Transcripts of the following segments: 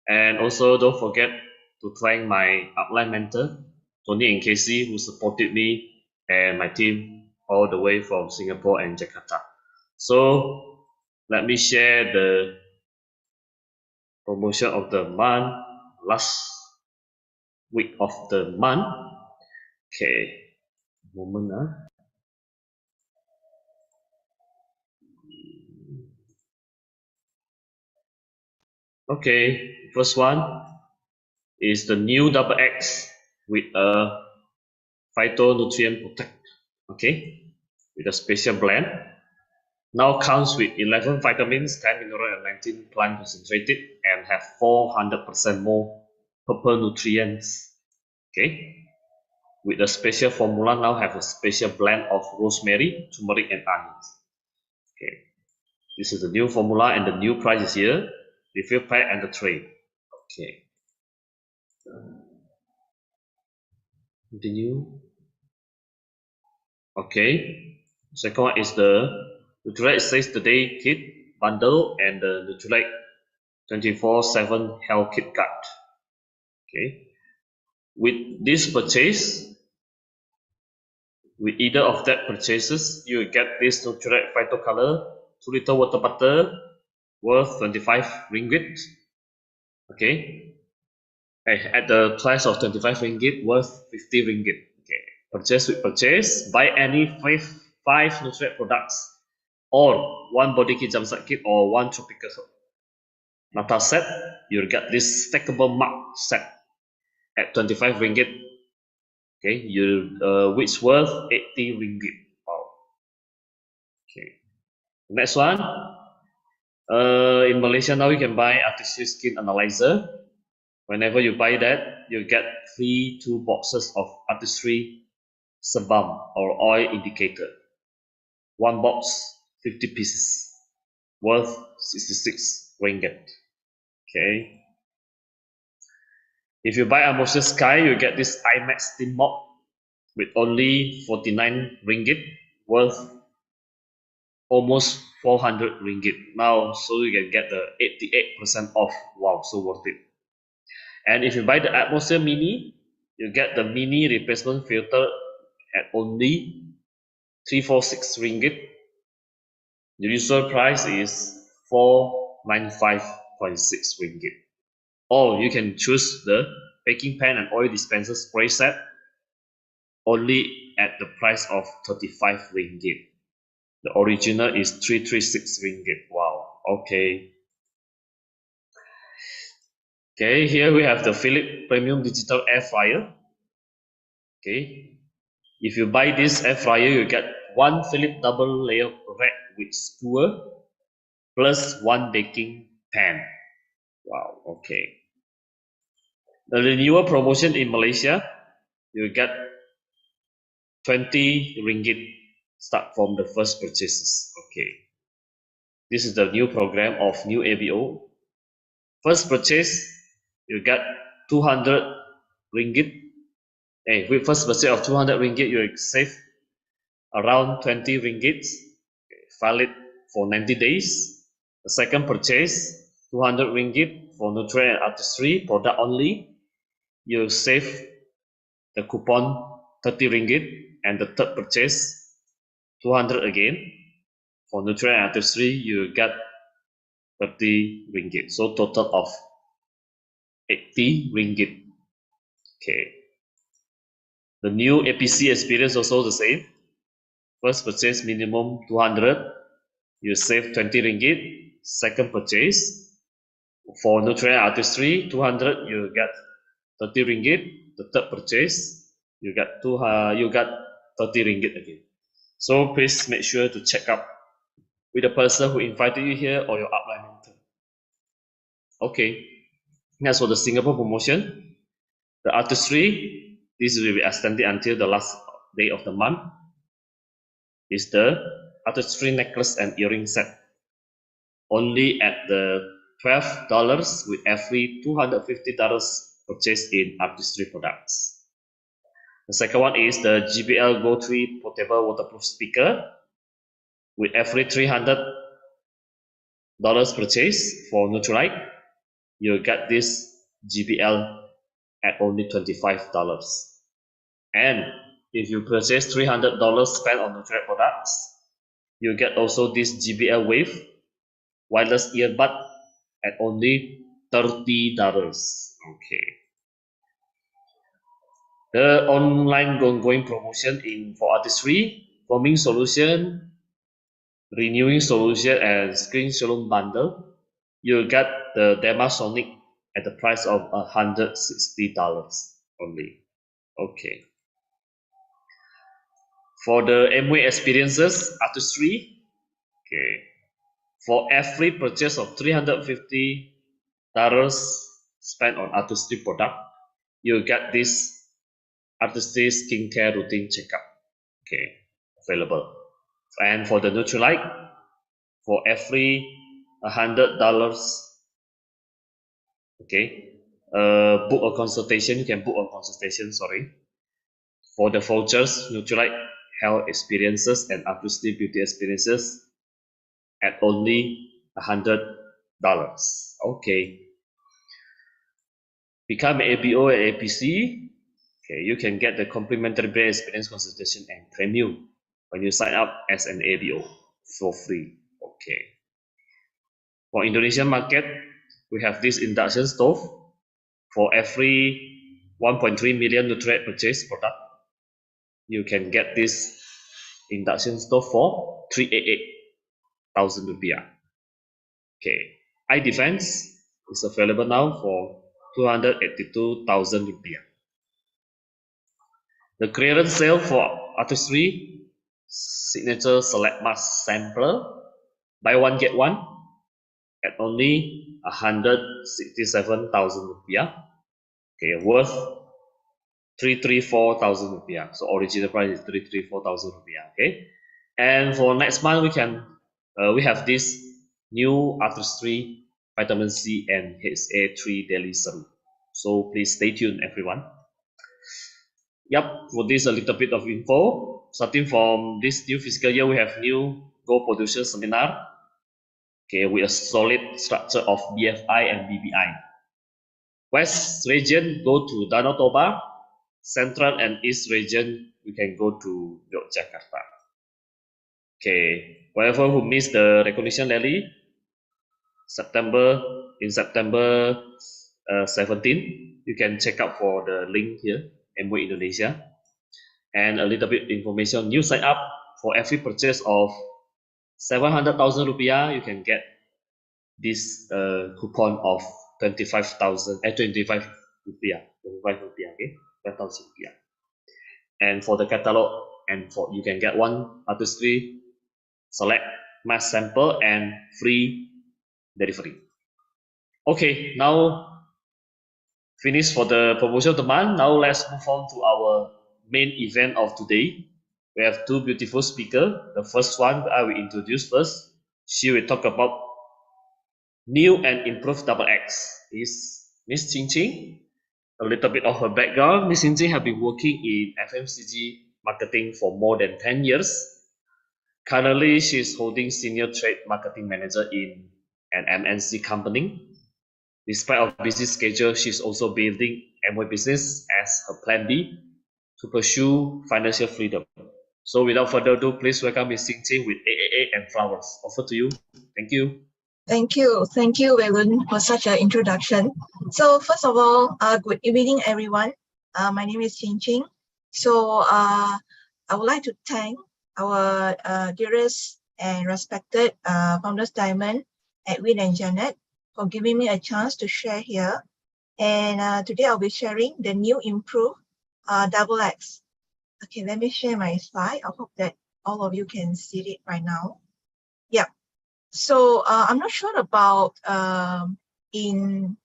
And also don't forget to thank my upline mentor, Tony and Casey, who supported me and my team all the way from Singapore and Jakarta. So let me share the promotion of the month, last week of the month. Okay, moment. Okay, first one is the new double X with a phytonutrient protect. Okay, with a special blend. Now comes with 11 vitamins, 10 mineral and 19 plant concentrated, and have 400% more purple nutrients. Okay, with the special formula now have a special blend of rosemary, turmeric, and onions. Okay, this is the new formula and the new price is here. Refill pack and the tray. Okay, continue. Okay, second one is the Nutrilite Saves the Day kit bundle and the Nutrilite 24/7 health kit card. Okay, with this purchase, with either of that purchases, you will get this Nutrilite Phyto Color 2-liter water bottle worth 25 ringgit. Okay, at the price of 25 ringgit worth 50 ringgit. Okay, purchase with purchase, buy any five Nutrilite products or one body kit, jumpstart kit, or one tropical Nata set, you'll get this stackable mug set at 25 ringgit. Okay, which worth 80 ringgit. Wow. Okay, next one. In Malaysia now you can buy artificial skin analyzer. Whenever you buy that, you get free 2 boxes of artistry sebum or oil indicator. One box, 50 pieces, worth 66 ringgit. Okay. If you buy Amosha Sky, you get this IMAX steam mop with only 49 ringgit, worth almost 400 ringgit now, so you can get the 88% off. Wow, so worth it. And if you buy the Atmosphere Mini, you get the mini replacement filter at only 346 ringgit. The usual price is 495.6 ringgit. Or you can choose the baking pan and oil dispenser spray set only at the price of 35 ringgit. The original is 336 ringgit. Wow. Okay. Okay, here we have the Philips Premium Digital Air Fryer. Okay. If you buy this air fryer, you get one Philips double layer rack with skewer plus one baking pan. Wow. Okay. The renewal promotion in Malaysia, you get 20 ringgit start from the first purchases. Okay. This is the new program of new ABO. First purchase, you get 200 ringgit. With first purchase of 200 ringgit, you save around 20 ringgit, valid for 90 days. The second purchase, 200 ringgit for Nutrilite and Artistry product only, you save the coupon 30 ringgit. And the third purchase, 200 again for Nutrilite and Artistry, you get 30 ringgit. So total of 80 ringgit. Okay. The new APC experience also the same. First purchase minimum 200, you save 20 ringgit. Second purchase for Nutrilite Artistry 200, you get 30 ringgit. The third purchase you get 30 ringgit again. So please make sure to check up with the person who invited you here or your upline mentor. Okay, as for the Singapore promotion, the Artistry, this will be extended until the last day of the month, is the Artistry necklace and earring set. Only at the $12 with every $250 purchased in Artistry products. The second one is the JBL Go 3 portable waterproof speaker with every $300 purchase for Nutrilite. you'll get this GBL at only $25. And if you purchase $300 spent on Nutrilite products, you get also this GBL Wave wireless earbud at only $30. Okay. The online ongoing promotion for artistry, forming solution, renewing solution, and screen shalom bundle, you'll get the Demasonic at the price of $160 only. Okay. For the Amway experiences artistry, okay, for every purchase of $350 spent on artistry product, you get this artistry skincare routine checkup. Okay, available. And for the Nutrilite, for every $100, okay, book a consultation. You can book a consultation. Sorry, for the vouchers, Nutrilite health experiences and artistry beauty experiences at only $100. Okay. Become an ABO and APC. Okay, you can get the complimentary brand experience consultation and premium when you sign up as an ABO for free. Okay. For Indonesian market, we have this induction stove. For every 1.3 million Nutrilite purchase product, you can get this induction stove for 388,000 rupiah. Okay. iDefense is available now for 282,000 rupiah. The clearance sale for artistry signature select mask sampler, buy one get one at only 167,000 rupiah. Okay, worth 334,000 rupiah. So original price is 334,000 rupiah. Okay, and for next month we have this new artistry vitamin C and HA3 daily serum. So please stay tuned, everyone. Yep, for this a little bit of info. Starting from this new fiscal year, we have new gold production seminar. Okay, with a solid structure of BFI and BBI. West region go to Danau Toba. Central and East region we can go to Yogyakarta. Okay, whoever who missed the recognition rally, September 17, you can check out for the link here, Amway Indonesia. And a little bit information, new sign up for every purchase of 700,000 rupiah, you can get this coupon of 25,000 25 rupiah, okay, 5,000 rupiah. And for the catalog, and for you can get one artistry select mass sample and free delivery. Okay, now finish for the promotion of the month. Now let's move on to our main event of today. We have two beautiful speakers. The first one I will introduce first. She will talk about new and improved double X. Is Miss Ching. A little bit of her background. Miss Ching has been working in FMCG marketing for more than 10 years. Currently, she is holding senior trade marketing manager in an MNC company. Despite our busy schedule, she's also building Amway business as her plan B to pursue financial freedom. So without further ado, please welcome Ms. Ching with AAA and flowers. Over to you. Thank you. Thank you, Waylon, for such an introduction. So first of all, good evening, everyone. My name is Ching. So I would like to thank our dearest and respected Founders Diamond, Edwin and Janet, for giving me a chance to share here. And today I'll be sharing the new improved double X. Okay, let me share my slide. I hope that all of you can see it right now. Yeah. So I'm not sure about in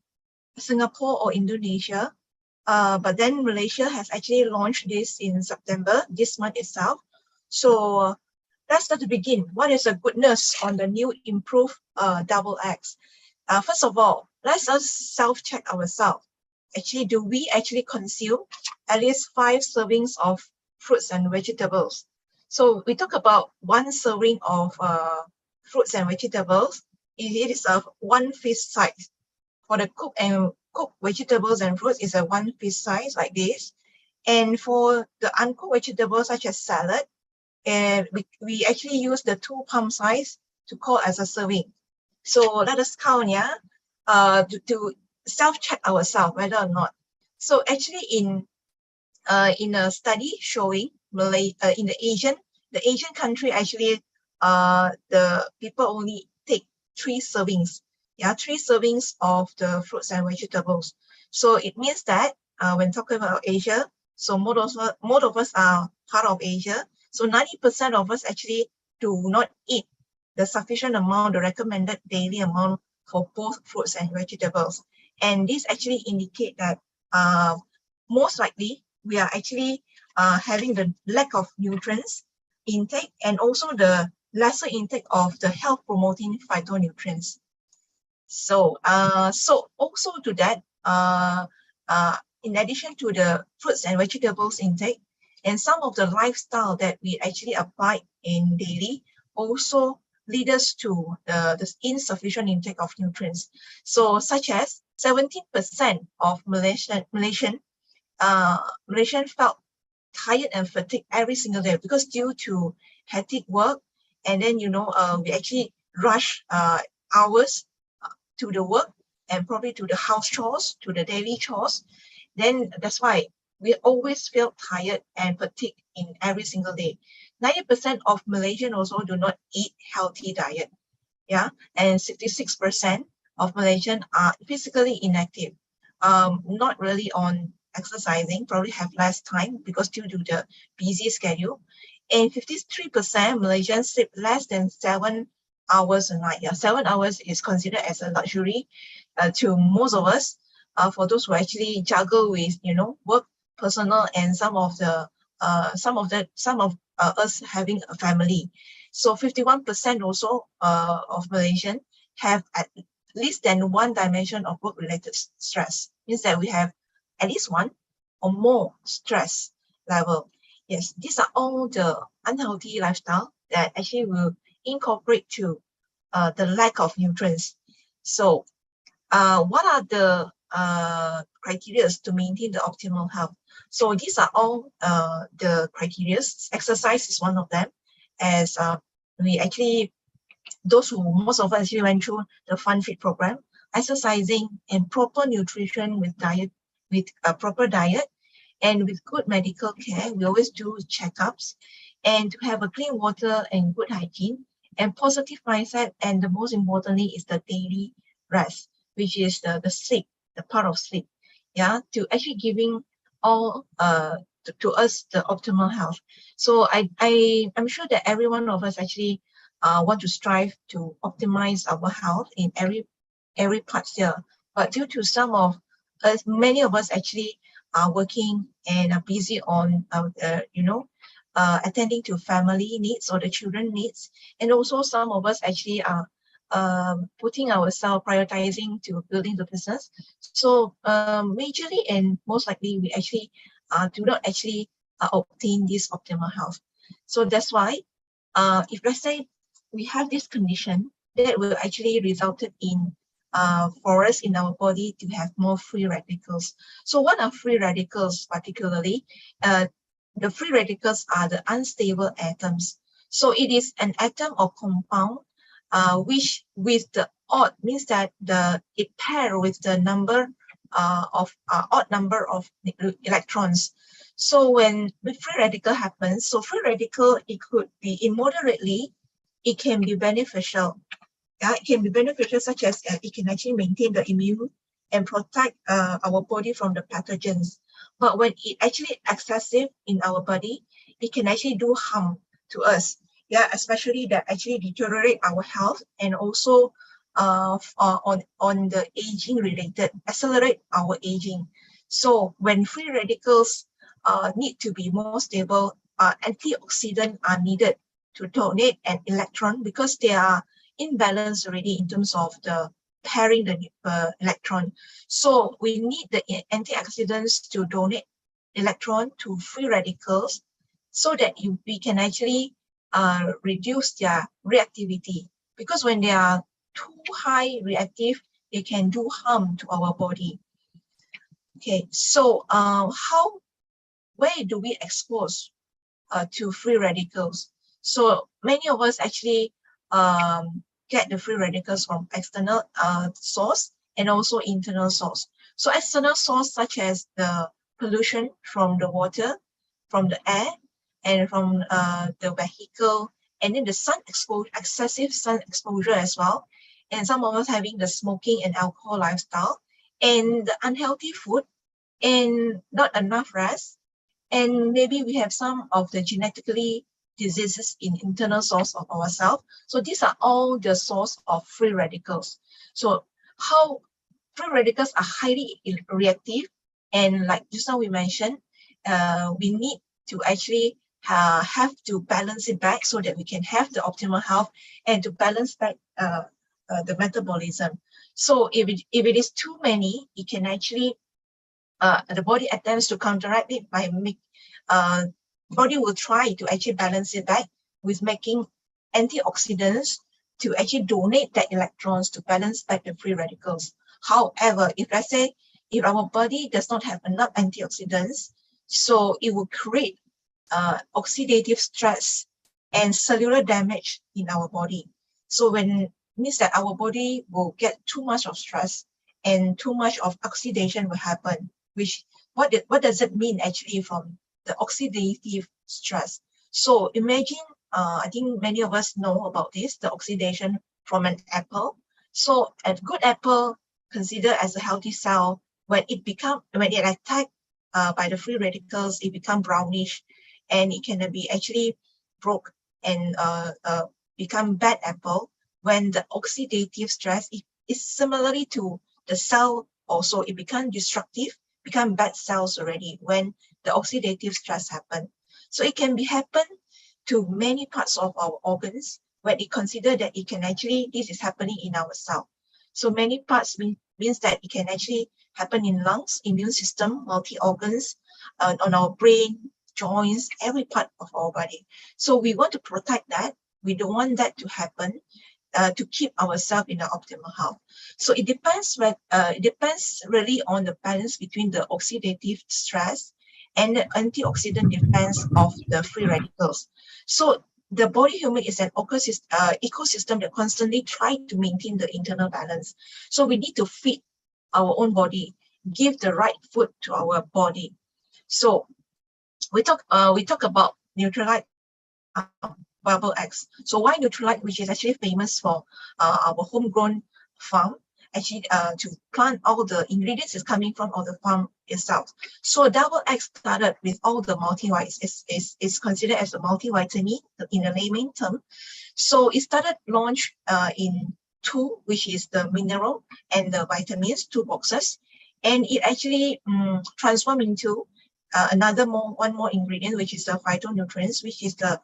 Singapore or Indonesia, but then Malaysia has actually launched this in September, this month itself. So let's start to begin. What is the goodness on the new improved double X? First of all, let's us self-check ourselves. Actually, do we actually consume at least 5 servings of fruits and vegetables? So we talk about 1 serving of fruits and vegetables. It is of 1 fist size for the cooked vegetables and fruits is a 1 fist size like this. And for the uncooked vegetables such as salad, and we actually use the 2 palm size to call as a serving. So let us count, yeah, to self-check ourselves whether or not. So actually in a study showing in the Asian country, actually the people only take 3 servings, yeah, 3 servings of the fruits and vegetables. So it means that when talking about Asia, so most of us are part of Asia. So 90% of us actually do not eat the sufficient amount, the recommended daily amount for both fruits and vegetables. And this actually indicate that most likely we are actually having the lack of nutrients intake and also the lesser intake of the health promoting phytonutrients. So so also to that, in addition to the fruits and vegetables intake, and some of the lifestyle that we actually apply in daily also lead us to the insufficient intake of nutrients. So such as 17% of Malaysian felt tired and fatigued every single day because due to hectic work, and then we actually rush hours to the work and probably to the house chores, to the daily chores. Then that's why we always feel tired and fatigued in every single day. 90% of Malaysians also do not eat healthy diet, yeah, and 66% of Malaysians are physically inactive, not really on exercising, probably have less time because due to the busy schedule. And 53% Malaysians sleep less than 7 hours a night. Yeah, 7 hours is considered as a luxury to most of us. For those who actually juggle with work, personal, and some of us having a family. So 51% also of Malaysian have at least than one dimension of work-related stress. Means that we have at least one or more stress level. Yes, these are all the unhealthy lifestyle that actually will incorporate to the lack of nutrients. So what are the criteria to maintain the optimal health? So these are all the criteria. Exercise is one of them, as we actually, most of us actually went through the Fun Fit program. Exercising and proper nutrition with a proper diet and with good medical care. We always do checkups, and to have a clean water and good hygiene and positive mindset. And the most importantly is the daily rest, which is the sleep, the part of sleep, yeah, to actually giving all to us the optimal health. So I'm sure that every one of us actually want to strive to optimize our health in every part here. But due to some of us, many of us actually are working and are busy on attending to family needs or the children needs, and also some of us actually are putting ourselves, prioritizing to building the business. So majorly and most likely we actually do not actually obtain this optimal health. So that's why if let's say we have this condition, that will actually resulted in for us in our body to have more free radicals. So what are free radicals particularly? The free radicals are the unstable atoms. So it is an atom or compound which with the odd means that it pair with the number of odd number of electrons. So when the free radical happens, so free radical, it could be immoderately, it can be beneficial. Yeah, it can be beneficial, such as it can actually maintain the immune and protect our body from the pathogens. But when it actually excessive in our body, it can actually do harm to us. Yeah, especially that actually deteriorate our health and also on the aging related, accelerate our aging. So when free radicals need to be more stable, antioxidants are needed to donate an electron because they are imbalance already in terms of the pairing the electron. So we need the antioxidants to donate electron to free radicals so that we can actually reduce their reactivity. Because when they are too high reactive, it can do harm to our body. Okay, so where do we expose to free radicals? So many of us actually get the free radicals from external source and also internal source. So external source such as the pollution from the water, from the air, and from the vehicle, and then the sun exposure, excessive sun exposure as well. And some of us having the smoking and alcohol lifestyle, and the unhealthy food, and not enough rest, and maybe we have some of the genetically diseases in internal source of ourselves. So these are all the source of free radicals. So how free radicals are highly reactive, and like just now we mentioned, we need to actually have to balance it back so that we can have the optimal health and to balance back the metabolism. So if it is too many, it can actually the body attempts to counteract it by body will try to actually balance it back with making antioxidants to actually donate the electrons to balance back the free radicals. However, if let's say if our body does not have enough antioxidants, so it will create oxidative stress and cellular damage in our body. So when means that our body will get too much of stress and too much of oxidation will happen. Which what does it mean actually from the oxidative stress? So imagine, I think many of us know about this, the oxidation from an apple. So a good apple considered as a healthy cell, when it attacked by the free radicals, it become brownish, and it can be actually broke and become bad apple when the oxidative stress is similarly to the cell also, it become destructive, become bad cells already when the oxidative stress happen. So it can be happen to many parts of our organs when it consider that it can actually, this is happening in our cell. So many parts means that it can actually happen in lungs, immune system, multi-organs, on our brain, joints, every part of our body. So we want to protect that. We don't want that to happen. To keep ourselves in the optimal health. So it depends really on the balance between the oxidative stress and the antioxidant defense of the free radicals. So the body human is an ecosystem that constantly try to maintain the internal balance. So we need to feed our own body, give the right food to our body. So we talk about Neutralite bubble eggs. So why Neutralite, which is actually famous for our homegrown farm, actually to plant all the ingredients is coming from all the farm itself. So double egg started with all the multivitamins, is considered as a multivitamin in a layman term. So it started launch in 2, which is the mineral and the vitamins, 2 boxes, and it actually transformed into one more ingredient, which is the phytonutrients, which is the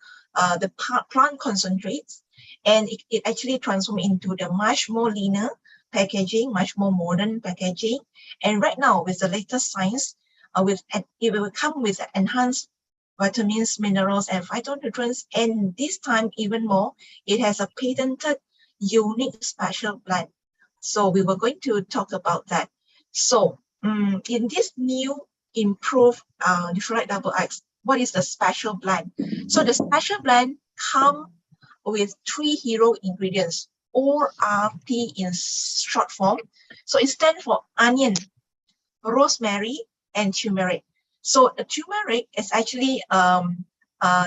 plant concentrates, and it actually transformed into the much more leaner packaging, much more modern packaging. And right now, with the latest science, it will come with enhanced vitamins, minerals, and phytonutrients. And this time, even more, it has a patented, unique, special blend. So we were going to talk about that. So in this new improved Neutralite double eggs, what is the special blend? So the special blend come with 3 hero ingredients, ORT in short form. So it stands for onion, rosemary, and turmeric. So the turmeric is actually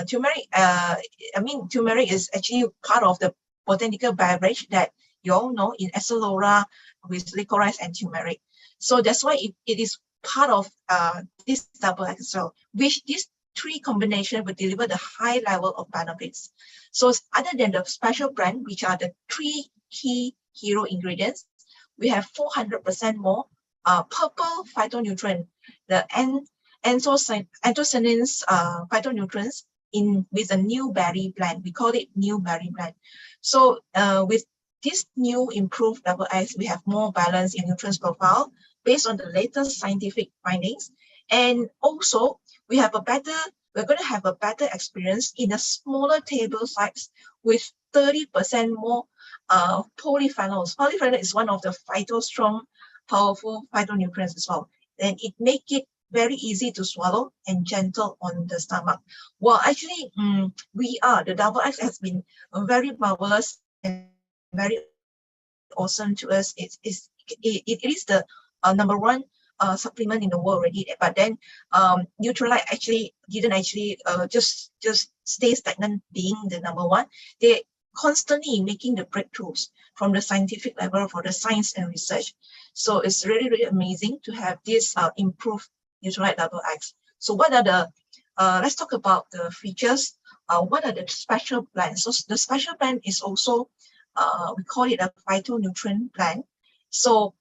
turmeric is actually part of the botanical beverage that you all know in Esselora with licorice and turmeric. So that's why it is part of this double XL, which these 3 combination will deliver the high level of benefits. So other than the special brand, which are the 3 key hero ingredients, we have 400% more purple phytonutrient, the anthocyanins phytonutrients with a new berry blend. We call it new berry blend. So with this new improved double X, we have more balance in nutrients profile based on the latest scientific findings. And also we're going to have a better experience in a smaller table size with 30% more polyphenols. Polyphenol is one of the strong, powerful phytonutrients as well. Then it make it very easy to swallow and gentle on the stomach. Well, actually, the double X has been very marvelous and very awesome to us. It is the number one supplement in the world already. But then Nutrilite actually didn't just stay stagnant being the number one. They constantly making the breakthroughs from the scientific level for the science and research. So it's really, really amazing to have this improved Nutrilite Double X. So what are the, let's talk about the features. What are the special blends? So the special blend is also, we call it a phytonutrient blend. So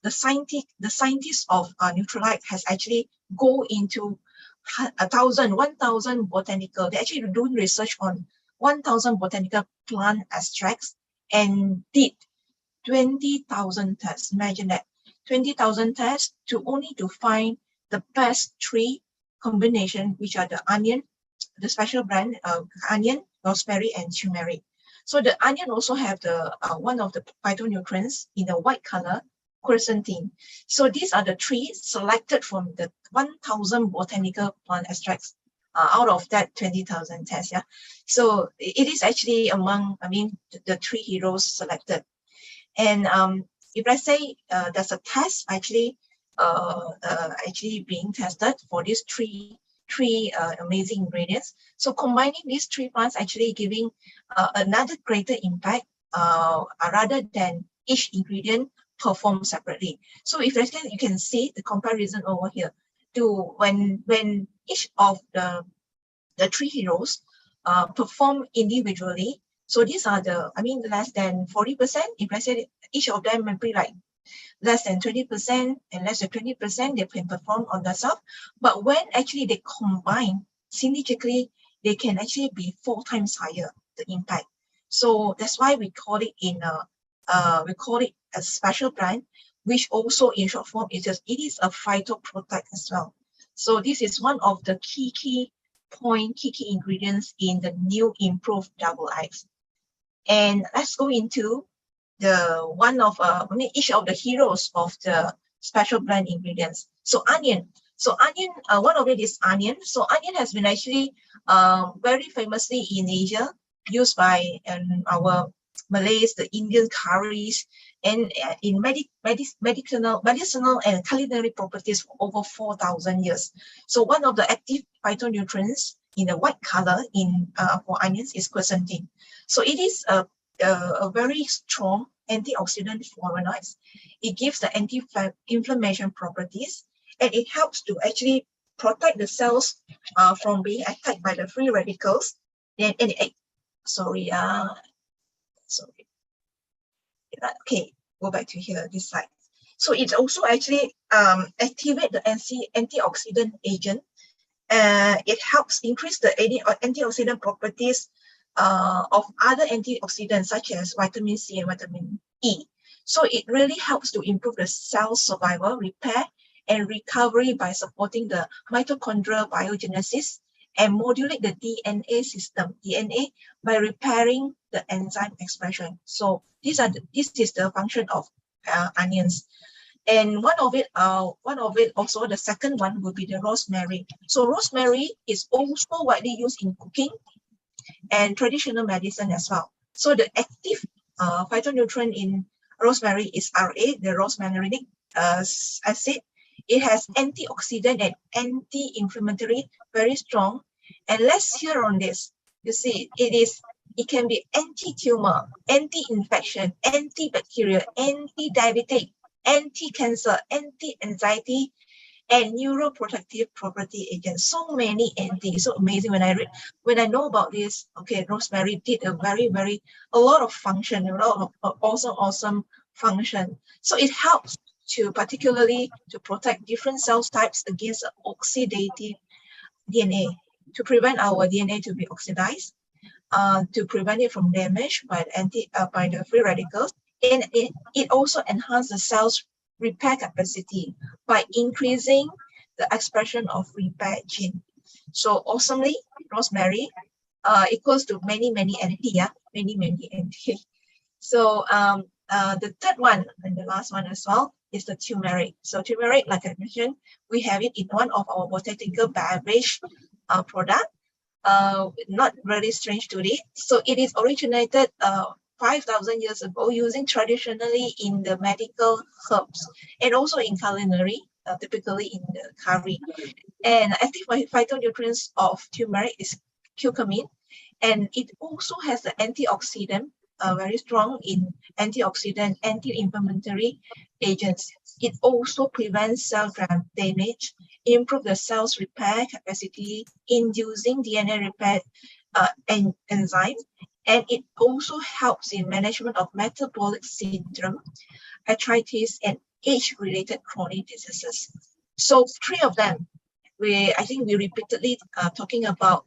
the scientists of Nutrilite has actually go into 1,000 botanical. They actually doing research on 1,000 botanical plant extracts and did 20,000 tests. Imagine that, 20,000 tests to find the best three combination, which are the onion, the special brand, onion, rosemary, and turmeric. So the onion also have the one of the phytonutrients in the white color, quercetin. So these are the three selected from the 1,000 botanical plant extracts out of that 20,000 tests. Yeah, so it is actually among, the three heroes selected. And if let's say there's a test actually being tested for these three amazing ingredients. So combining these three plants actually giving another greater impact rather than each ingredient perform separately. So if let's say you can see the comparison over here to when each of the three heroes perform individually. So these are the, less than 40%. If let's say each of them maybe like less than 20% and less than 20%, they can perform on themselves. But when actually they combine synergistically, they can actually be 4 times higher, the impact. So that's why we call it a special brand, which also in short form it is a phytoprotect as well. So this is one of the key ingredients in the new improved double X. And let's go into the one of each of the heroes of the special blend ingredients. So onion. One of it is onion. So onion has been actually very famously in Asia, used by our Malays, the Indian curries, and in medicinal and culinary properties for over 4,000 years. So one of the active phytonutrients in the white color for onions is quercetin. So it is a very strong antioxidant flavonoids. It gives the anti-inflammation properties, and it helps to actually protect the cells from being attacked by the free radicals. Okay, go back to here, this side. So it also actually activate the antioxidant agent. It helps increase the antioxidant properties of other antioxidants such as vitamin C and vitamin E. So it really helps to improve the cell survival, repair, and recovery by supporting the mitochondrial biogenesis and modulate the DNA system, DNA, by repairing the enzyme expression. So this is the function of onions. And one of it also, the second one would be the rosemary. So rosemary is also widely used in cooking and traditional medicine as well. So the active phytonutrient in rosemary is RA, the rosmarinic acid. It has antioxidant and anti-inflammatory, very strong. And let's hear on this. You see, it can be anti-tumor, anti-infection, antibacterial, anti-diabetic, anti-cancer, anti-anxiety, and neuroprotective property agents. So many anti, so amazing. When I know about this, okay, rosemary did a lot of function, a lot of awesome function. So it helps to particularly to protect different cell types against oxidative DNA, to prevent our DNA to be oxidized, to prevent it from damage by the free radicals. And it also enhances the cell's repair capacity by increasing the expression of repair gene. So awesomely, rosemary equals to many anti, many anti. So the third one and the last one as well is the turmeric. So turmeric, like I mentioned, we have it in one of our botanical beverage product. Not really strange to it. So it is originated 5,000 years ago using traditionally in the medical herbs and also in culinary, typically in the curry. And active phytonutrients of turmeric is curcumin, and it also has the antioxidant, very strong in antioxidant, anti-inflammatory agents. It also prevents cell damage, improve the cell's repair capacity, inducing DNA repair enzyme, and it also helps in management of metabolic syndrome, arthritis, and age-related chronic diseases. So three of them, I think we repeatedly talking about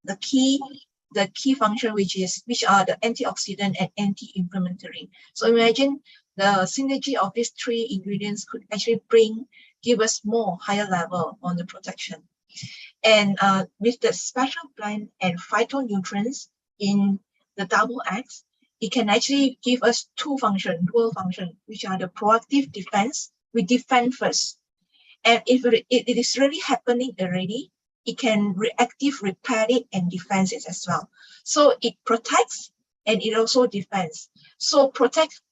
the key function, which are the antioxidant and anti-inflammatory. So imagine the synergy of these three ingredients could actually give us more higher level on the protection. And with the special blend and phytonutrients in the double X, it can actually give us dual function, which are the proactive defense. We defend first. And if it is really happening already, it can reactive repair it and defend it as well. So it protects and it also defends. So protect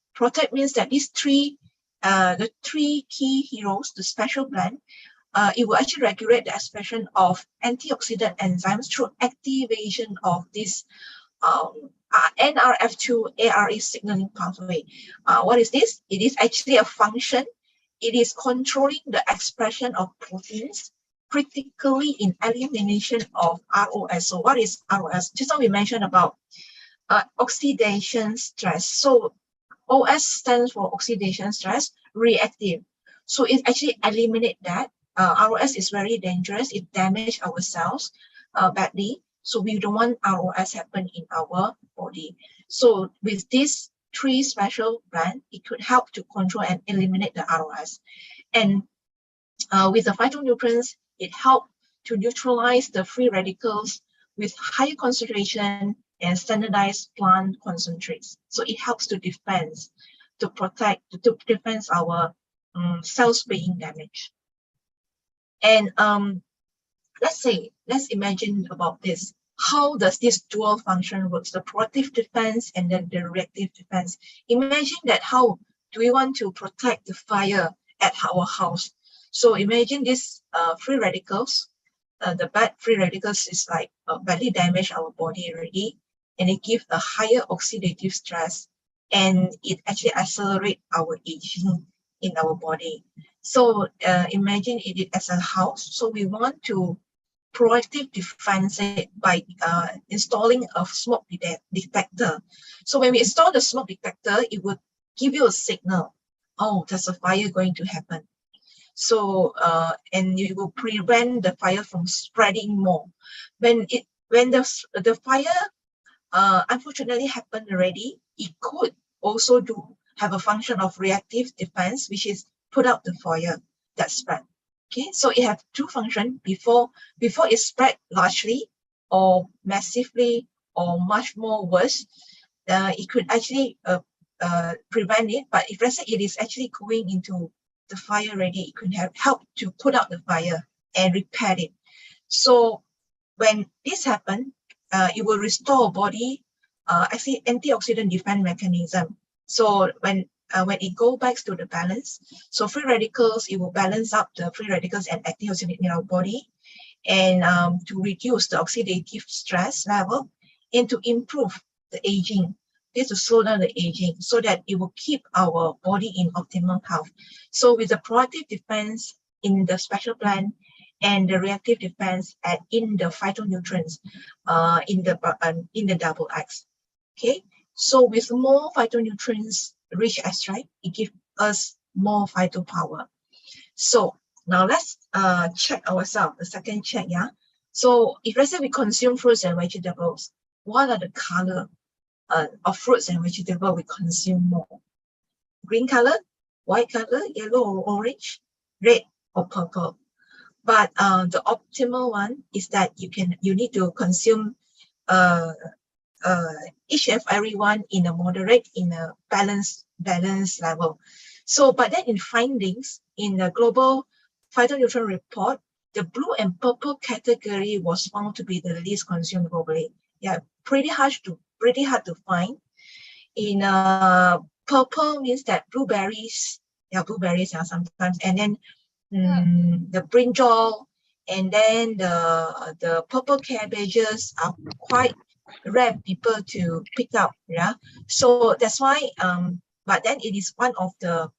means that these the three key heroes, the special blend, it will actually regulate the expression of antioxidant enzymes through activation of this NRF2 ARE signaling pathway. What is this? It is actually a function. It is controlling the expression of proteins, critically in elimination of ROS. So what is ROS? Just now we mentioned about oxidation stress. So OS stands for oxidation stress, reactive. So it actually eliminates that. ROS is very dangerous. It damages our cells badly. So we don't want ROS happen in our body. So with this three special blend, it could help to control and eliminate the ROS. And with the phytonutrients, it helps to neutralize the free radicals with higher concentration and standardized plant concentrates. So it helps to protect, to defend our cells being damaged. And let's imagine about this. How does this dual function works? The proactive defense and then the reactive defense. Imagine that how do we want to protect the fire at our house? So imagine this free radicals. The bad free radicals is like badly damage our body already, and it gives a higher oxidative stress, and it actually accelerates our aging in our body. So imagine it as a house. So we want to proactive defense it by installing a smoke detector. So when we install the smoke detector, it would give you a signal. Oh, there's a fire going to happen. So and you will prevent the fire from spreading more. When the fire unfortunately happened already, it could also have a function of reactive defense, which is put out the fire that spread. Okay, so it has two functions before it spread largely or massively or much more worse. It could actually prevent it, but if let's say it is actually going into the fire already, it could have helped to put out the fire and repair it. So when this happens, it will restore body actually antioxidant defense mechanism. So when it goes back to the balance, so free radicals, it will balance up the free radicals and antioxidant in our body, and to reduce the oxidative stress level and to improve the aging. This to slow down the aging so that it will keep our body in optimal health. So with the proactive defense in the special blend and the reactive defense in the phytonutrients in the double X. Okay, so with more phytonutrients rich extract, it gives us more phytopower. So now let's check ourselves, the second check, yeah. So if let's say we consume fruits and vegetables, what are the color of fruits and vegetables we consume more? Green color, white color, yellow or orange, red or purple. But the optimal one is that you need to consume each and everyone in a moderate, in a balanced level. So, but then in findings in the global phytonutrient report, the blue and purple category was found to be the least consumed globally. Yeah, pretty hard to find. In purple means that blueberries, blueberries are sometimes, and then the brinjal, and then the purple cabbages are quite rare people to pick up. Yeah, so that's why but then it is one of the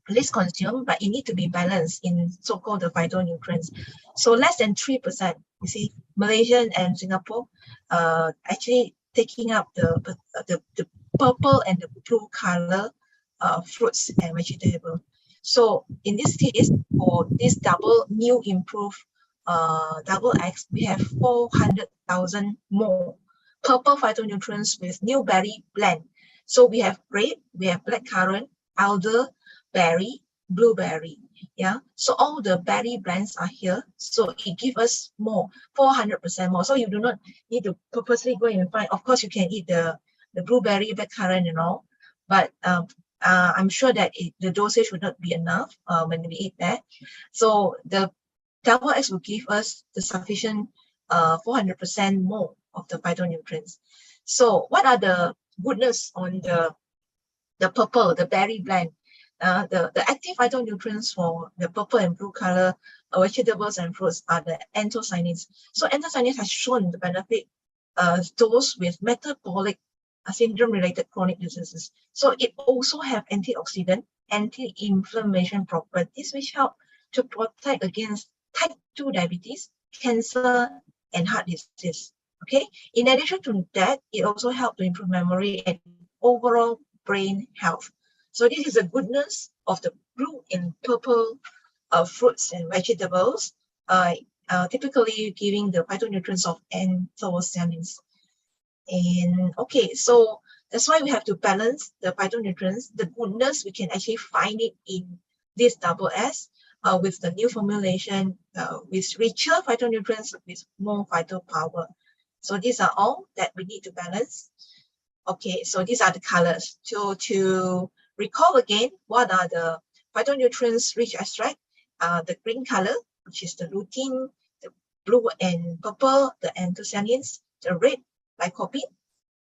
least consumed, but it need to be balanced in so-called the phytonutrients. So less than 3%, you see, Malaysia and Singapore actually taking up the purple and the blue color fruits and vegetables. So in this case, for this double new improved double X, we have 400,000 more purple phytonutrients with new berry blend. So we have grape, we have blackcurrant, alder, berry, blueberry. Yeah, so all the berry blends are here. So it gives us more, 400% more. So you do not need to purposely go and find. Of course, you can eat the blueberry, blackcurrant, and all, but I'm sure that the dosage would not be enough when we eat that. So the double X will give us the sufficient 400% more of the phytonutrients. So what are the goodness on the purple, the berry blend? The active phytonutrients for the purple and blue color vegetables and fruits are the anthocyanins. So anthocyanins has shown the benefit those with metabolic syndrome-related chronic diseases. So it also have antioxidant, anti-inflammation properties, which help to protect against type 2 diabetes, cancer, and heart disease. Okay. In addition to that, it also helps to improve memory and overall brain health. So this is the goodness of the blue and purple fruits and vegetables, typically giving the phytonutrients of anthocyanins. And okay, so that's why we have to balance the phytonutrients. The goodness, we can actually find it in this double S with the new formulation with richer phytonutrients with more phytopower. So these are all that we need to balance. Okay, so these are the colors. To recall again, what are the phytonutrients rich extract? The green color, which is the lutein, the blue and purple, the anthocyanins, the red, lycopene,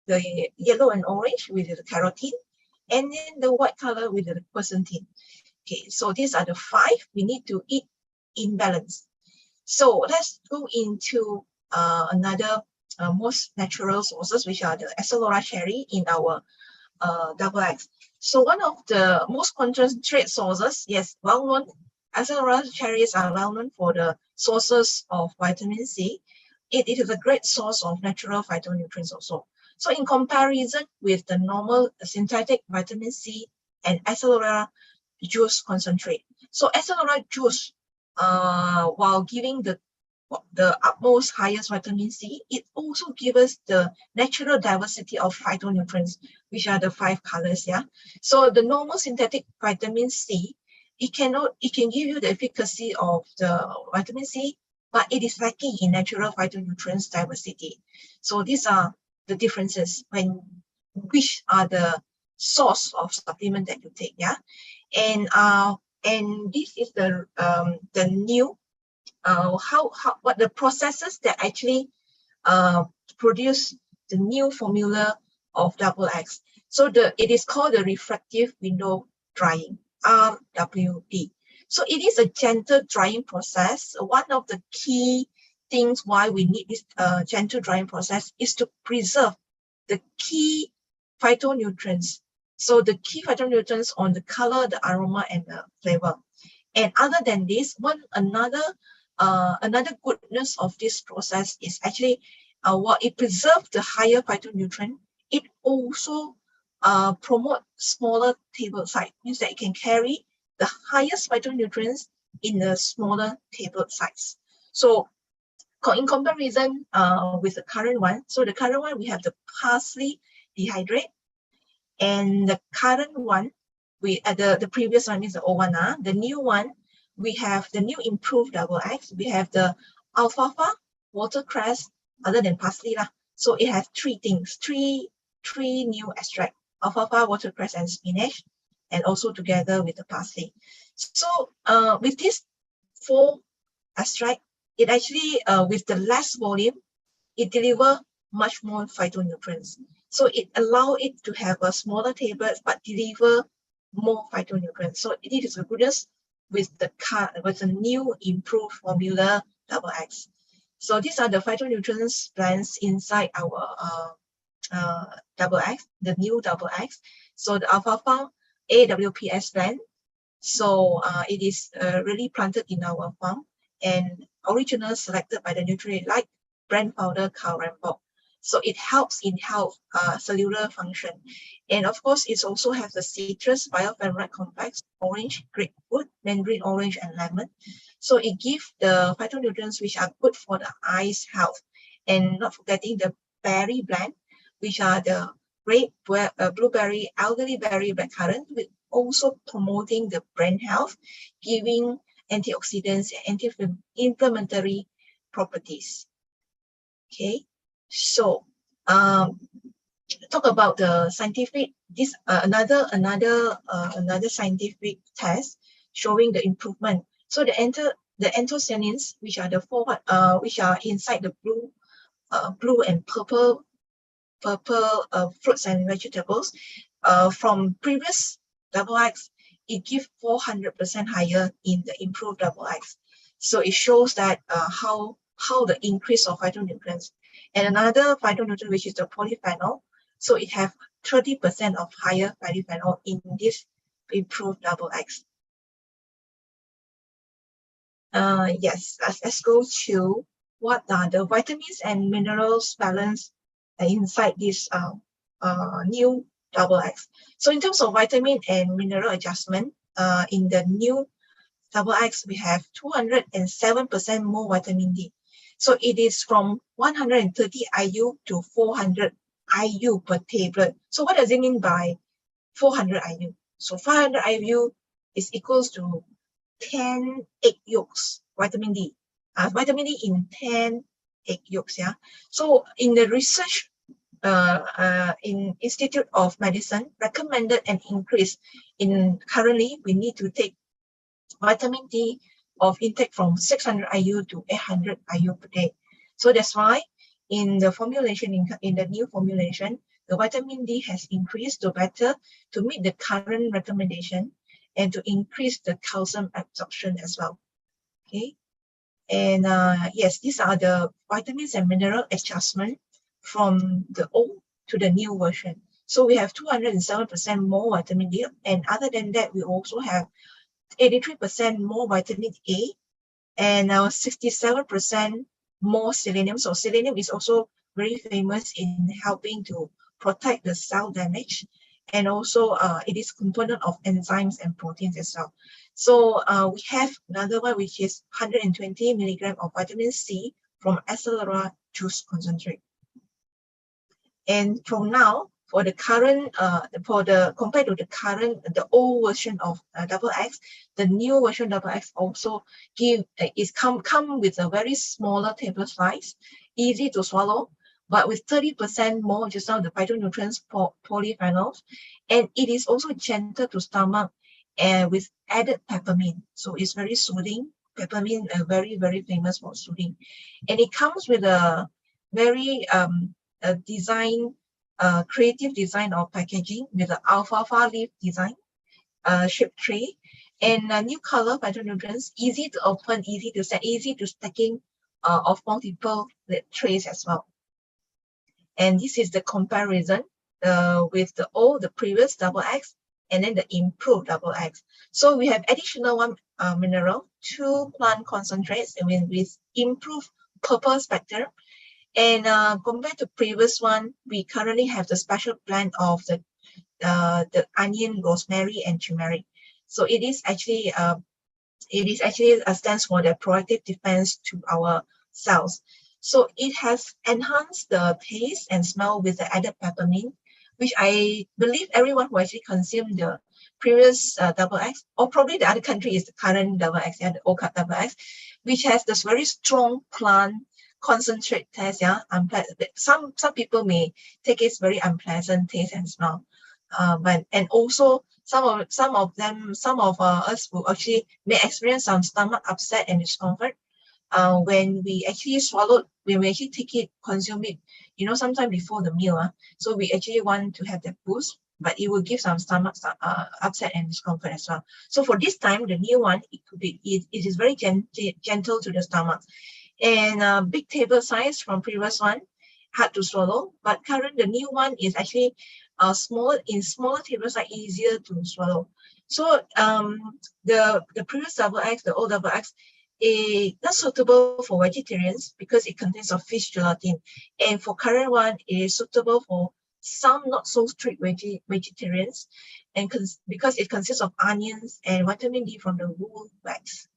the yellow and orange with the carotene, and then the white color with the quercetin. Okay, so these are the 5 we need to eat in balance. So let's go into another most natural sources, which are the Accelora cherry in our double X. So one of the most concentrated sources, yes, well-known, Accelora cherries are well-known for the sources of vitamin C. It is a great source of natural phytonutrients also. So in comparison with the normal synthetic vitamin C and Accelora juice concentrate. So Accelora juice, while giving the utmost highest vitamin C, it also gives us the natural diversity of phytonutrients, which are the 5 colors. Yeah. So the normal synthetic vitamin C, it can give you the efficacy of the vitamin C, but it is lacking in natural phytonutrients diversity. So these are the differences when which are the source of supplement that you take. Yeah. And this is the new what the processes that actually produce the new formula of double X. So it is called the refractive window drying, RWD. So it is a gentle drying process. One of the key things why we need this gentle drying process is to preserve the key phytonutrients. So the key phytonutrients on the color, the aroma, and the flavor. And other than this, another goodness of this process is actually while it preserves the higher phytonutrient, it also promotes smaller table size, means that it can carry the highest phytonutrients in a smaller table size. So in comparison with the current one, so the current one, we have the parsley dehydrate, and the current one, the previous one is the old one. The new one, we have the new improved double X. We have the alfalfa, watercress, other than parsley, So it has three things, three new extract: alfalfa, watercress, and spinach, and also together with the parsley. So with these four extract, it actually with the less volume, it deliver much more phytonutrients. So it allow it to have a smaller tablets but deliver more phytonutrients. So it is the goodness with the new improved formula double X. So these are the phytonutrients blends inside our double X, the new double X. So the alfalfa AWPS blend. So it is really planted in our farm and original selected by the nutrient like brand founder Carl Rambo. So it helps in health, cellular function. And of course, it also has the citrus bioflavonoid complex, orange, grapefruit, mandarin orange, and lemon. So it gives the phytonutrients which are good for the eyes health. And not forgetting the berry blend, which are the red, blueberry, elderberry, blackcurrant, with also promoting the brain health, giving antioxidants and anti-inflammatory properties. Okay, so talk about the scientific. This another scientific test showing the improvement. So the anthocyanins, which are the four which are inside the blue and purple fruits and vegetables, from previous double X, it gives 400% higher in the improved double X. So it shows that how the increase of phytonutrients. And another phytonutrient, which is the polyphenol, so it have 30% of higher polyphenol in this improved double X. Yes, let's go to what are the vitamins and minerals balance inside this new double X. So in terms of vitamin and mineral adjustment, in the new double X, we have 207% more vitamin D. So it is from 130 IU to 400 IU per tablet. So what does it mean by 400 IU? So 500 IU is equals to 10 egg yolks, vitamin D. Vitamin D in 10 egg yolks, yeah. So in the research in Institute of Medicine recommended an increase in currently we need to take vitamin D of intake from 600 IU to 800 IU per day. So that's why in the formulation, in the new formulation, the vitamin D has increased to better to meet the current recommendation and to increase the calcium absorption as well. Okay, and yes, these are the vitamins and mineral adjustment from the old to the new version. So we have 207% more vitamin D, and other than that, we also have 83% more vitamin A and 67% more selenium. So selenium is also very famous in helping to protect the cell damage, and also it is component of enzymes and proteins as well. So we have another one which is 120 milligram of vitamin C from Acelera juice concentrate. And from now, for the current, compared to the current, the old version of double X, the new version double X also come with a very smaller table size, easy to swallow, but with 30% more just now the phytonutrients for polyphenols, and it is also gentle to stomach and with added peppermint. So it's very soothing. Peppermint, very famous for soothing, and it comes with a very design, creative design of packaging with the alfalfa leaf design, shape tray, and new color phytonutrients, easy to open, easy to set, easy to stacking of multiple trays as well. And this is the comparison with the previous double X and then the improved double X. So we have additional one mineral, 2 plant concentrates with improved purple spectrum. And compared to previous one, we currently have the special blend of the onion, rosemary, and turmeric. So it is actually stands for the proactive defense to our cells. So it has enhanced the taste and smell with the added peppermint, which I believe everyone who actually consumed the previous double X, or probably the other country is the current double X, yeah, the old double X, which has this very strong plant concentrate taste, yeah, some people may take it very unpleasant taste and smell, but and also some of us will actually may experience some stomach upset and discomfort when we actually take it, consume it, sometime before the meal. So we actually want to have that boost, but it will give some stomach upset and discomfort as well. So for this time, the new one, it is very gentle to the stomach. And big table size from previous one, hard to swallow, but the new one is actually smaller table size, easier to swallow. So the previous double X, the old double X, is not suitable for vegetarians because it contains of fish gelatin, and for current one, it is suitable for some not so strict vegetarians, and because it consists of onions and vitamin D from the wool wax.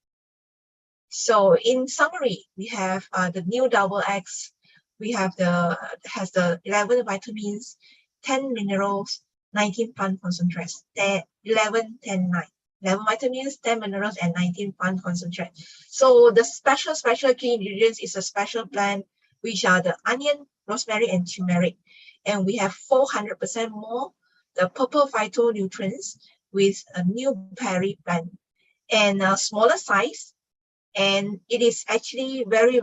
So in summary, we have the new double X. We have has the 11 vitamins, 10 minerals, 19 plant concentrates, 11, 10, 9. 11 vitamins, 10 minerals, and 19 plant concentrate. So the special key ingredients is a special blend, which are the onion, rosemary, and turmeric. And we have 400% more the purple phytonutrients with a new berry blend, and a smaller size. And it is actually very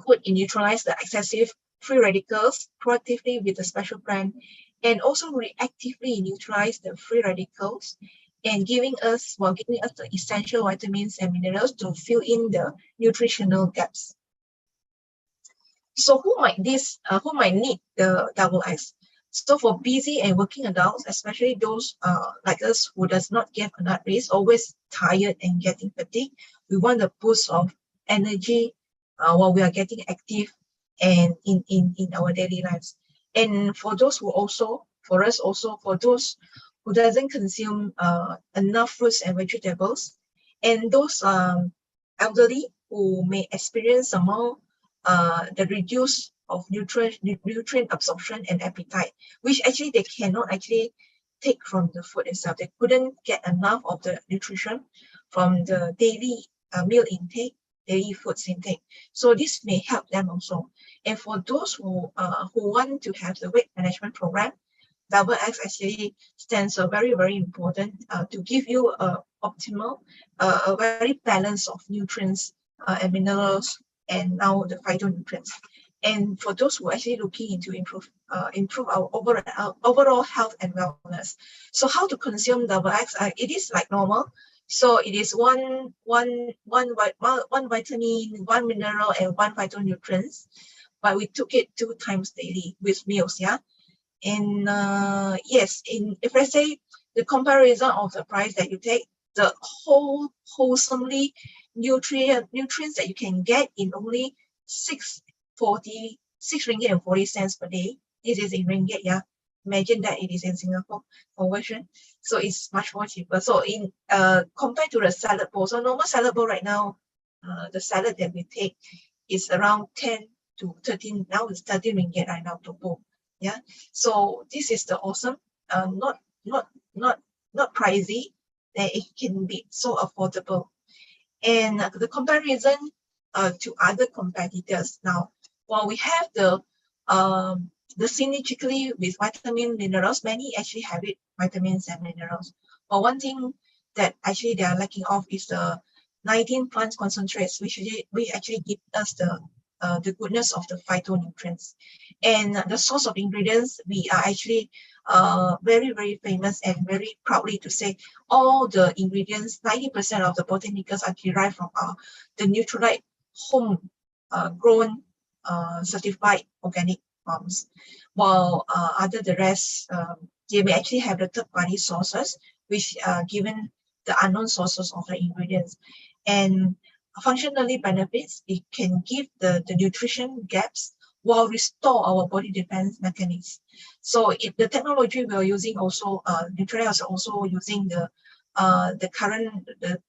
good in neutralize the excessive free radicals proactively with a special blend, and also reactively neutralize the free radicals, and giving us the essential vitamins and minerals to fill in the nutritional gaps. So who might need the double X? So for busy and working adults, especially those like us who does not get enough rest, always tired and getting fatigued, we want a boost of energy while we are getting active and in our daily lives. And for those for those who doesn't consume enough fruits and vegetables, and those elderly who may experience some more the reduce of nutrient absorption and appetite, which actually they cannot actually take from the food itself. They couldn't get enough of the nutrition from the daily meal intake, daily foods intake. So this may help them also. And for those who want to have the weight management program, double X actually stands very important to give you a optimal, a very balance of nutrients and minerals, and now the phytonutrients. And for those who are actually looking into improve our overall health and wellness. So how to consume double X? It is like normal. So it is one vitamin, one mineral, and one phytonutrients, but we took it 2 times daily with meals. Yeah. And yes, if let's say the comparison of the price that you take, the wholesomely nutrients that you can get in only 6.40 per day. This is in ringgit, yeah. Imagine that it is in Singapore conversion, so it's much more cheaper. So in compared to the salad bowl, so normal salad bowl right now, the salad that we take is around 10 to 13. Now it's 13 ringgit right now per bowl. Yeah, so this is the awesome, not pricey, that it can be so affordable. And the comparison to other competitors now, while we have the synergistically with vitamin minerals, many actually have it vitamins and minerals. But one thing that actually they are lacking of is the 19 plant concentrates, which actually give us the goodness of the phytonutrients. And the source of ingredients, we are actually very famous and very proudly to say all the ingredients, 90% of the botanicals are derived from the Nutrilite home grown certified organic farms, while the rest, they may actually have the third-party sources, which given the unknown sources of the ingredients. And functionally benefits, it can give the nutrition gaps while restore our body defense mechanisms. So if the technology we are using also, Nutrilite is also using the current the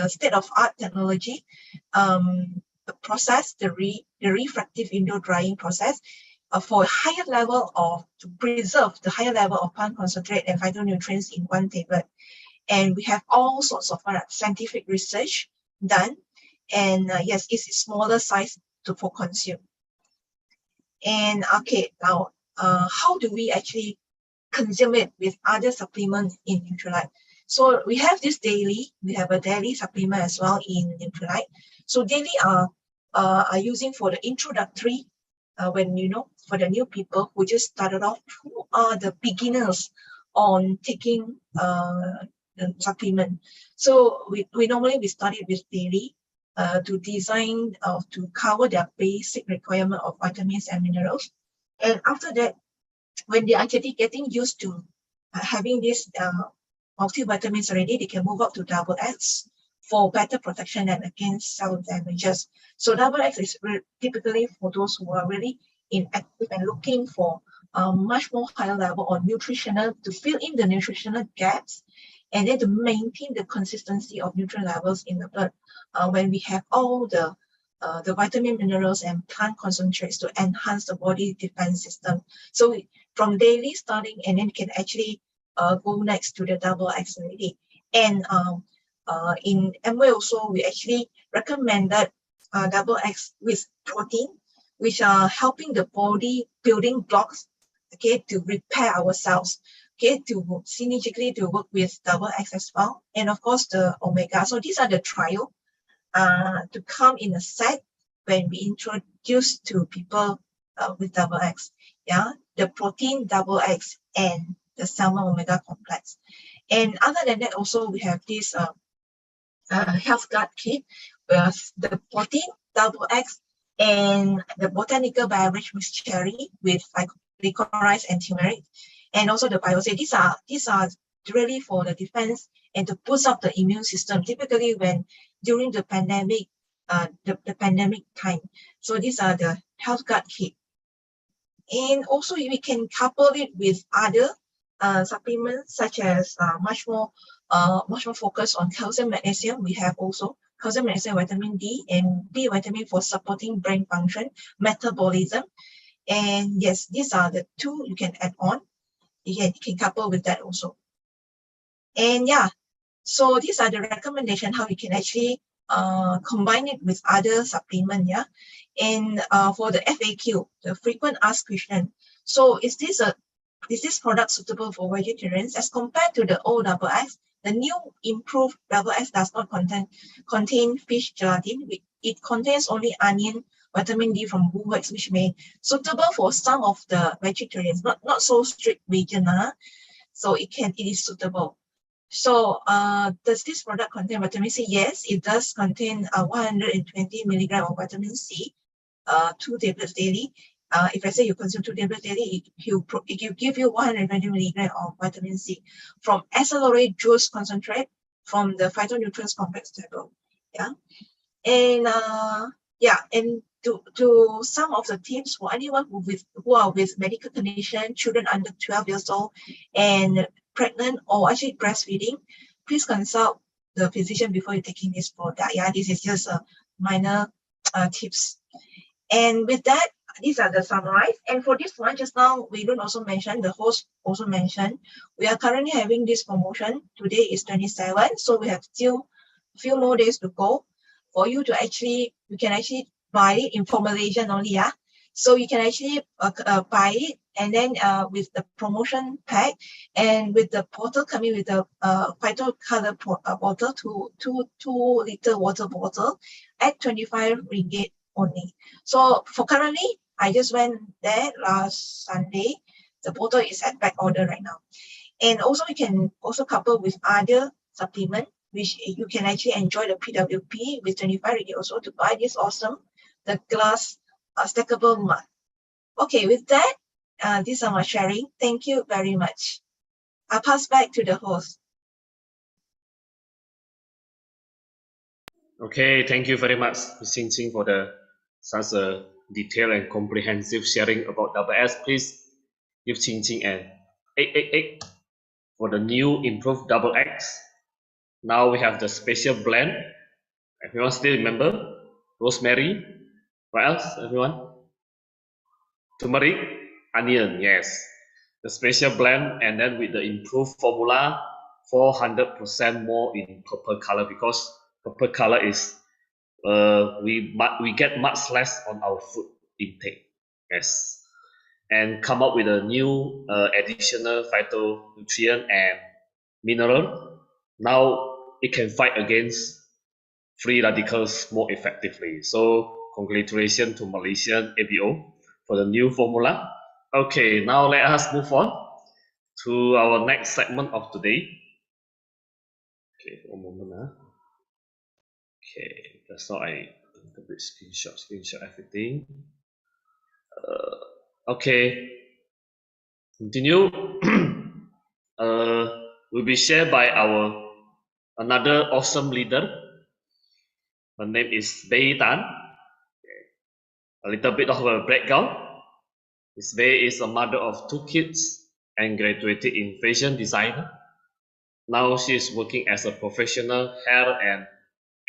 state-of-art technology, the process, the refractive indoor drying process, for a higher level to preserve the higher level of plant concentrate and phytonutrients in one tablet. And we have all sorts of scientific research done. And yes, it's a smaller size for consume. And okay, now how do we actually consume it with other supplements in Neutralite? So we have this daily, we have a daily supplement as well in Neutralite. So daily are using for the introductory, when for the new people who just started off, who are the beginners on taking the supplement. So we normally start it with daily to design to cover their basic requirement of vitamins and minerals. And after that, when they're actually getting used to having this multivitamins already, they can move up to double X for better protection and against cell damages. So double X is typically for those who are really inactive and looking for a much more higher level of nutritional, to fill in the nutritional gaps, and then to maintain the consistency of nutrient levels in the blood when we have all the vitamin, minerals, and plant concentrates to enhance the body defense system. So from daily starting, and then can actually go next to the double X already. And in Amway also, we actually recommended double X with protein, which are helping the body building blocks, okay, to repair our cells, okay, to synergistically to work with double X as well, and of course the omega. So these are the trial to come in a set when we introduce to people with double X. Yeah, the protein double X and the salmon omega complex. And other than that, also we have this health guard kit with the protein double X and the botanical beverage mixed cherry with like licorice and turmeric, and also the biosay. These are really for the defense and to boost up the immune system, typically when during the pandemic, the pandemic time. So these are the health guard kit. And also we can couple it with other supplements such as much more focus on calcium, magnesium. We have also calcium, magnesium, vitamin D, and B vitamin for supporting brain function, metabolism. And yes, these are the two you can add on. You can couple with that also. And yeah, so these are the recommendation how you can actually combine it with other supplement. Yeah. And for the FAQ, the frequent asked question. So is this product suitable for vegetarians? As compared to the old double X, the new improved double X does not contain fish gelatin. It contains only onion, vitamin D from wax, which may suitable for some of the vegetarians, not so strict vegan. So it is suitable. So does this product contain vitamin C? Yes, it does contain 120 milligram of vitamin C, 2 tablets daily. If I say you consume 2 tablets daily, it will give you 120 milligram of vitamin C from accelerate juice concentrate from the phytonutrients complex table. Yeah, and and to some of the tips for anyone who are with medical condition, children under 12 years old, and pregnant or actually breastfeeding, please consult the physician before you're taking this product. Yeah, this is just a minor tips. And with that, these are the summarize. And for this one, just now, Weidun also mentioned, the host also mentioned, we are currently having this promotion. Today is 27, so we have still a few more days to go for you to actually, you can actually buy it in formulation only. Yeah. So you can actually buy it, and then with the promotion pack and with the bottle coming with the phyto color bottle, two liter water bottle at 25 ringgit only. So for currently, I just went there last Sunday. The bottle is at back order right now. And also you can also couple with other supplement, which you can actually enjoy the PWP with 25 ringgit also to buy this awesome, the glass stackable mug. Okay, with that, these are my sharing. Thank you very much. I'll pass back to the host. Okay, thank you very much, Ms. Ching, for such a detailed and comprehensive sharing about double S. Please give Ching an 888 for the new improved double X. Now we have the special blend. Everyone still remember? Rosemary. What else, everyone? Turmeric, onion, yes. The special blend, and then with the improved formula, 400% more in purple color, because purple color is we get much less on our food intake. Yes, and come up with a new additional phytonutrient and mineral. Now it can fight against free radicals more effectively. So congratulations to Malaysian ABO for the new formula. Okay, now let us move on to our next segment of today. Okay, one moment. Okay, that's not a bit screenshot everything. Okay, continue. Will be shared by our another awesome leader. Her name is Beii Tan. A little bit of her background. Miss Beii is a mother of two kids and graduated in fashion design. Now she is working as a professional hair and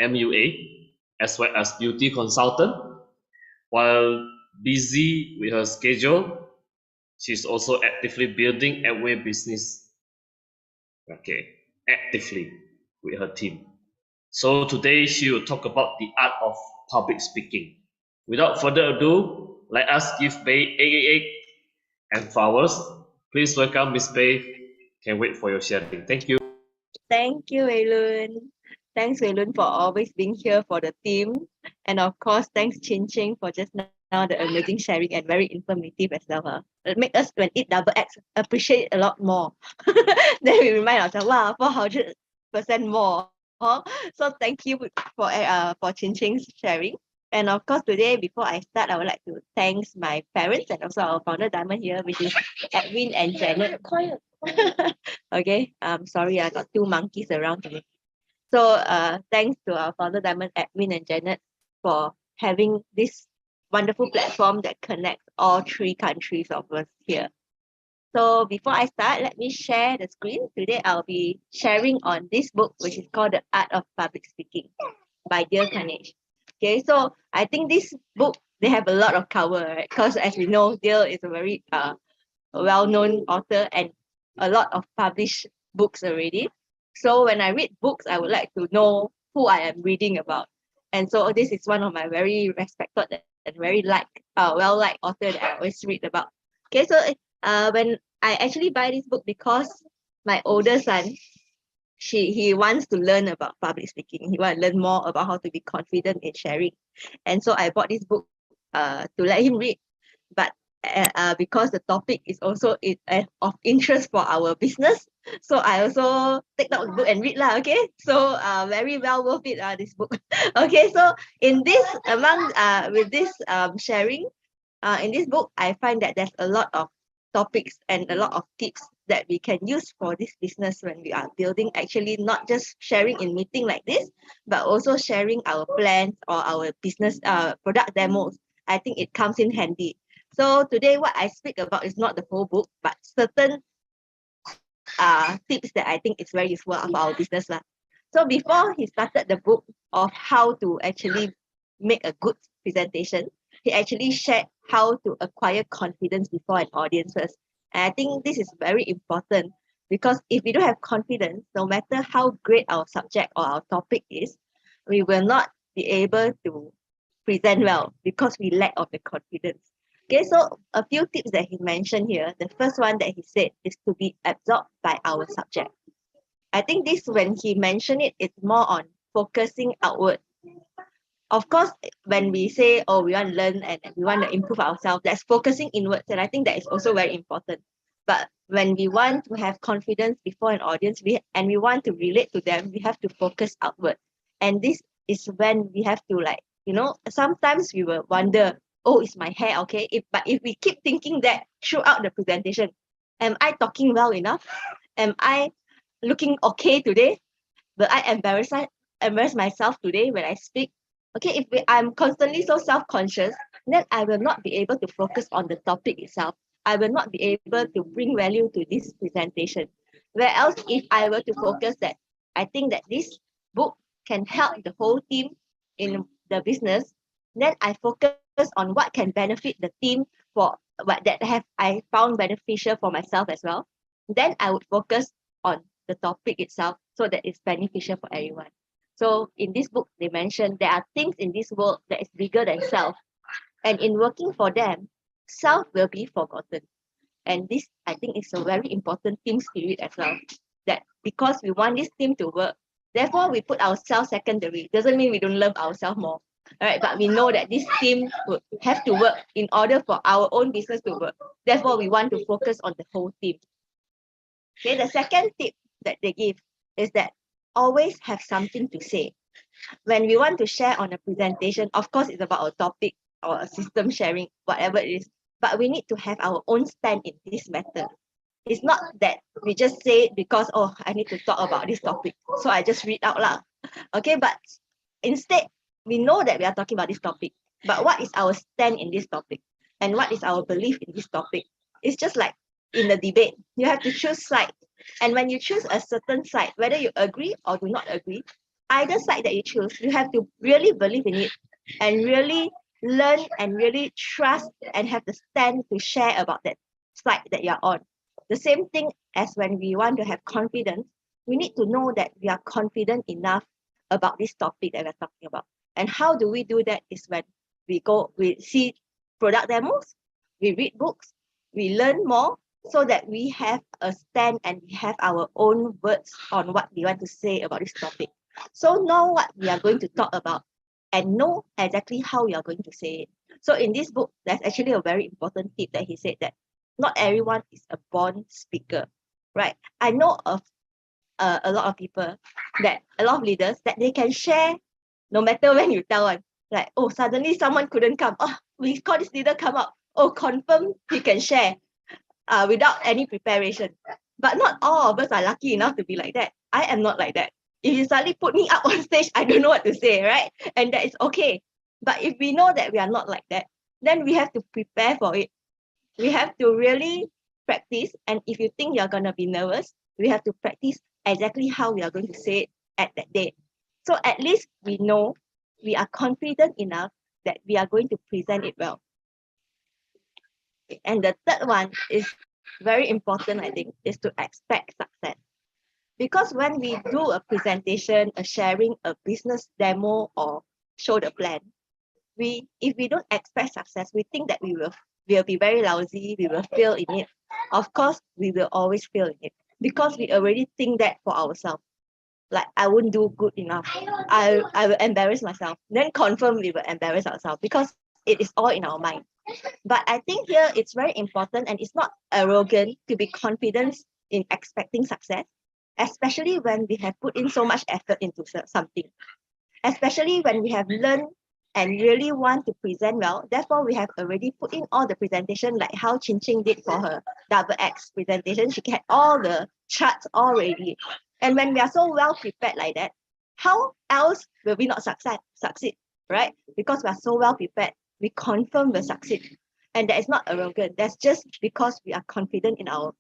MUA as well as beauty consultant. While busy with her schedule, she's also actively building Amway business. Okay, actively with her team. So today she will talk about the art of public speaking. Without further ado, let us give Beii egg and flowers. Please welcome Miss Beii. Can't wait for your sharing. Thank you. Thank you, Waylun. Thanks, Waylun, for always being here for the team. And of course, thanks, Ching, for just now the amazing sharing and very informative as well. It makes us, when it double X, appreciate a lot more. Then we remind ourselves, wow, 400% more. So thank you for Ching's sharing. And of course, today, before I start, I would like to thank my parents and also our founder Diamond here, which is Edwin and Janet. Quiet. Okay, sorry, I got two monkeys around today. So thanks to our founder Diamond, Edwin and Janet for having this wonderful platform that connects all three countries of us here. So before I start, let me share the screen. Today I'll be sharing on this book, which is called The Art of Public Speaking by Dale Carnegie. Okay, so I think this book, they have a lot of cover, right? Because as we know, Dale is a very well-known author and a lot of published books already. So when I read books, I would like to know who I am reading about. And so this is one of my very respected and very well-liked author that I always read about. Okay, so when I actually buy this book because my older son, he wants to learn about public speaking. He wants to learn more about how to be confident in sharing. And so I bought this book to let him read. But because the topic is also of interest for our business, so I also take out the book and read lah. Okay, so very well worth it this book. Okay, so in this with this sharing in this book, I find that there's a lot of topics and a lot of tips that we can use for this business when we are building, actually not just sharing in meeting like this, but also sharing our plans or our business product demos. I think it comes in handy. So today what I speak about is not the whole book, but certain tips that I think is very useful for our business lah. So before he started the book of how to actually make a good presentation, he actually shared how to acquire confidence before an audience first. And I think this is very important because if we don't have confidence, no matter how great our subject or our topic is, we will not be able to present well because we lack of the confidence. Okay, so a few tips that he mentioned here. The first one that he said is to be absorbed by our subject. I think this, when he mentioned it, it's more on focusing outward. Of course, when we say, oh, we want to learn and we want to improve ourselves, that's focusing inwards. And I think that is also very important. But when we want to have confidence before an audience and we want to relate to them, we have to focus outward. And this is when we have to, like, sometimes we will wonder, oh, is my hair okay? But if we keep thinking that throughout the presentation, am I talking well enough? Am I looking okay today? Will I embarrass myself today when I speak? Okay, if I'm constantly so self-conscious, then I will not be able to focus on the topic itself. I will not be able to bring value to this presentation. Whereas if I were to focus that, I think that this book can help the whole team in the business, then I focus on what can benefit the team for what that I found beneficial for myself as well. Then I would focus on the topic itself so that it's beneficial for everyone. So in this book, they mentioned there are things in this world that is bigger than self. And in working for them, self will be forgotten. And this, I think, is a very important team spirit as well. That because we want this team to work, therefore we put ourselves secondary. Doesn't mean we don't love ourselves more. All right, but we know that this team would have to work in order for our own business to work. Therefore, we want to focus on the whole team. Okay, the second tip that they give is that always have something to say. When we want to share on a presentation, of course, it's about a topic or a system sharing, whatever it is, but we need to have our own stand in this matter. It's not that we just say it because, oh, I need to talk about this topic, so I just read out loud. Okay, but instead, we know that we are talking about this topic, but what is our stand in this topic? And what is our belief in this topic? It's just like in the debate, you have to choose side. And when you choose a certain side, whether you agree or do not agree, either side that you choose, you have to really believe in it and really learn and really trust and have the stand to share about that side that you're on. The same thing as when we want to have confidence, we need to know that we are confident enough about this topic that we're talking about. And how do we do that is when we see product demos, we read books, we learn more so that we have a stand and we have our own words on what we want to say about this topic. So know what we are going to talk about and know exactly how we are going to say it. So in this book, there's actually a very important tip that he said that not everyone is a born speaker, right? I know of a lot of people a lot of leaders that they can share no matter when you tell one. Like, oh, suddenly someone couldn't come. Oh, we call this leader come up. Oh, confirm he can share without any preparation. But not all of us are lucky enough to be like that. I am not like that. If you suddenly put me up on stage, I don't know what to say, right? And that is okay. But if we know that we are not like that, then we have to prepare for it. We have to really practice. And if you think you're going to be nervous, we have to practice exactly how we are going to say it at that day. So at least we know we are confident enough that we are going to present it well. And the third one is very important, I think, is to expect success. Because when we do a presentation, a sharing, a business demo, or show the plan, if we don't expect success, we think that we'll be very lousy, we will fail in it. Of course, we will always fail in it because we already think that for ourselves. Like, I won't do good enough. I will embarrass myself. Then confirm we will embarrass ourselves because it is all in our mind. But I think here it's very important and it's not arrogant to be confident in expecting success, especially when we have put in so much effort into something, especially when we have learned and really want to present well. Therefore, we have already put in all the presentation like how Ching did for her double X presentation. She had all the charts already. And when we are so well prepared like that, how else will we not succeed, right? Because we are so well prepared, we confirm will succeed. And that is not arrogant. That's just because we are confident in our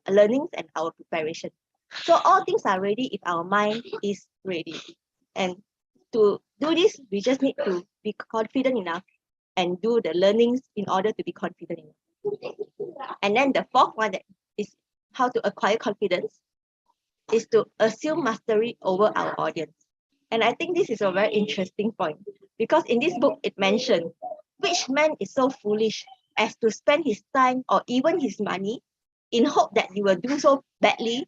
learnings and our preparation. So all things are ready if our mind is ready. And to do this, we just need to be confident enough and do the learnings in order to be confident enough. And then the fourth one that is how to acquire confidence is to assume mastery over our audience. And I think this is a very interesting point because in this book, it mentioned which man is so foolish as to spend his time or even his money in hope that you will do so badly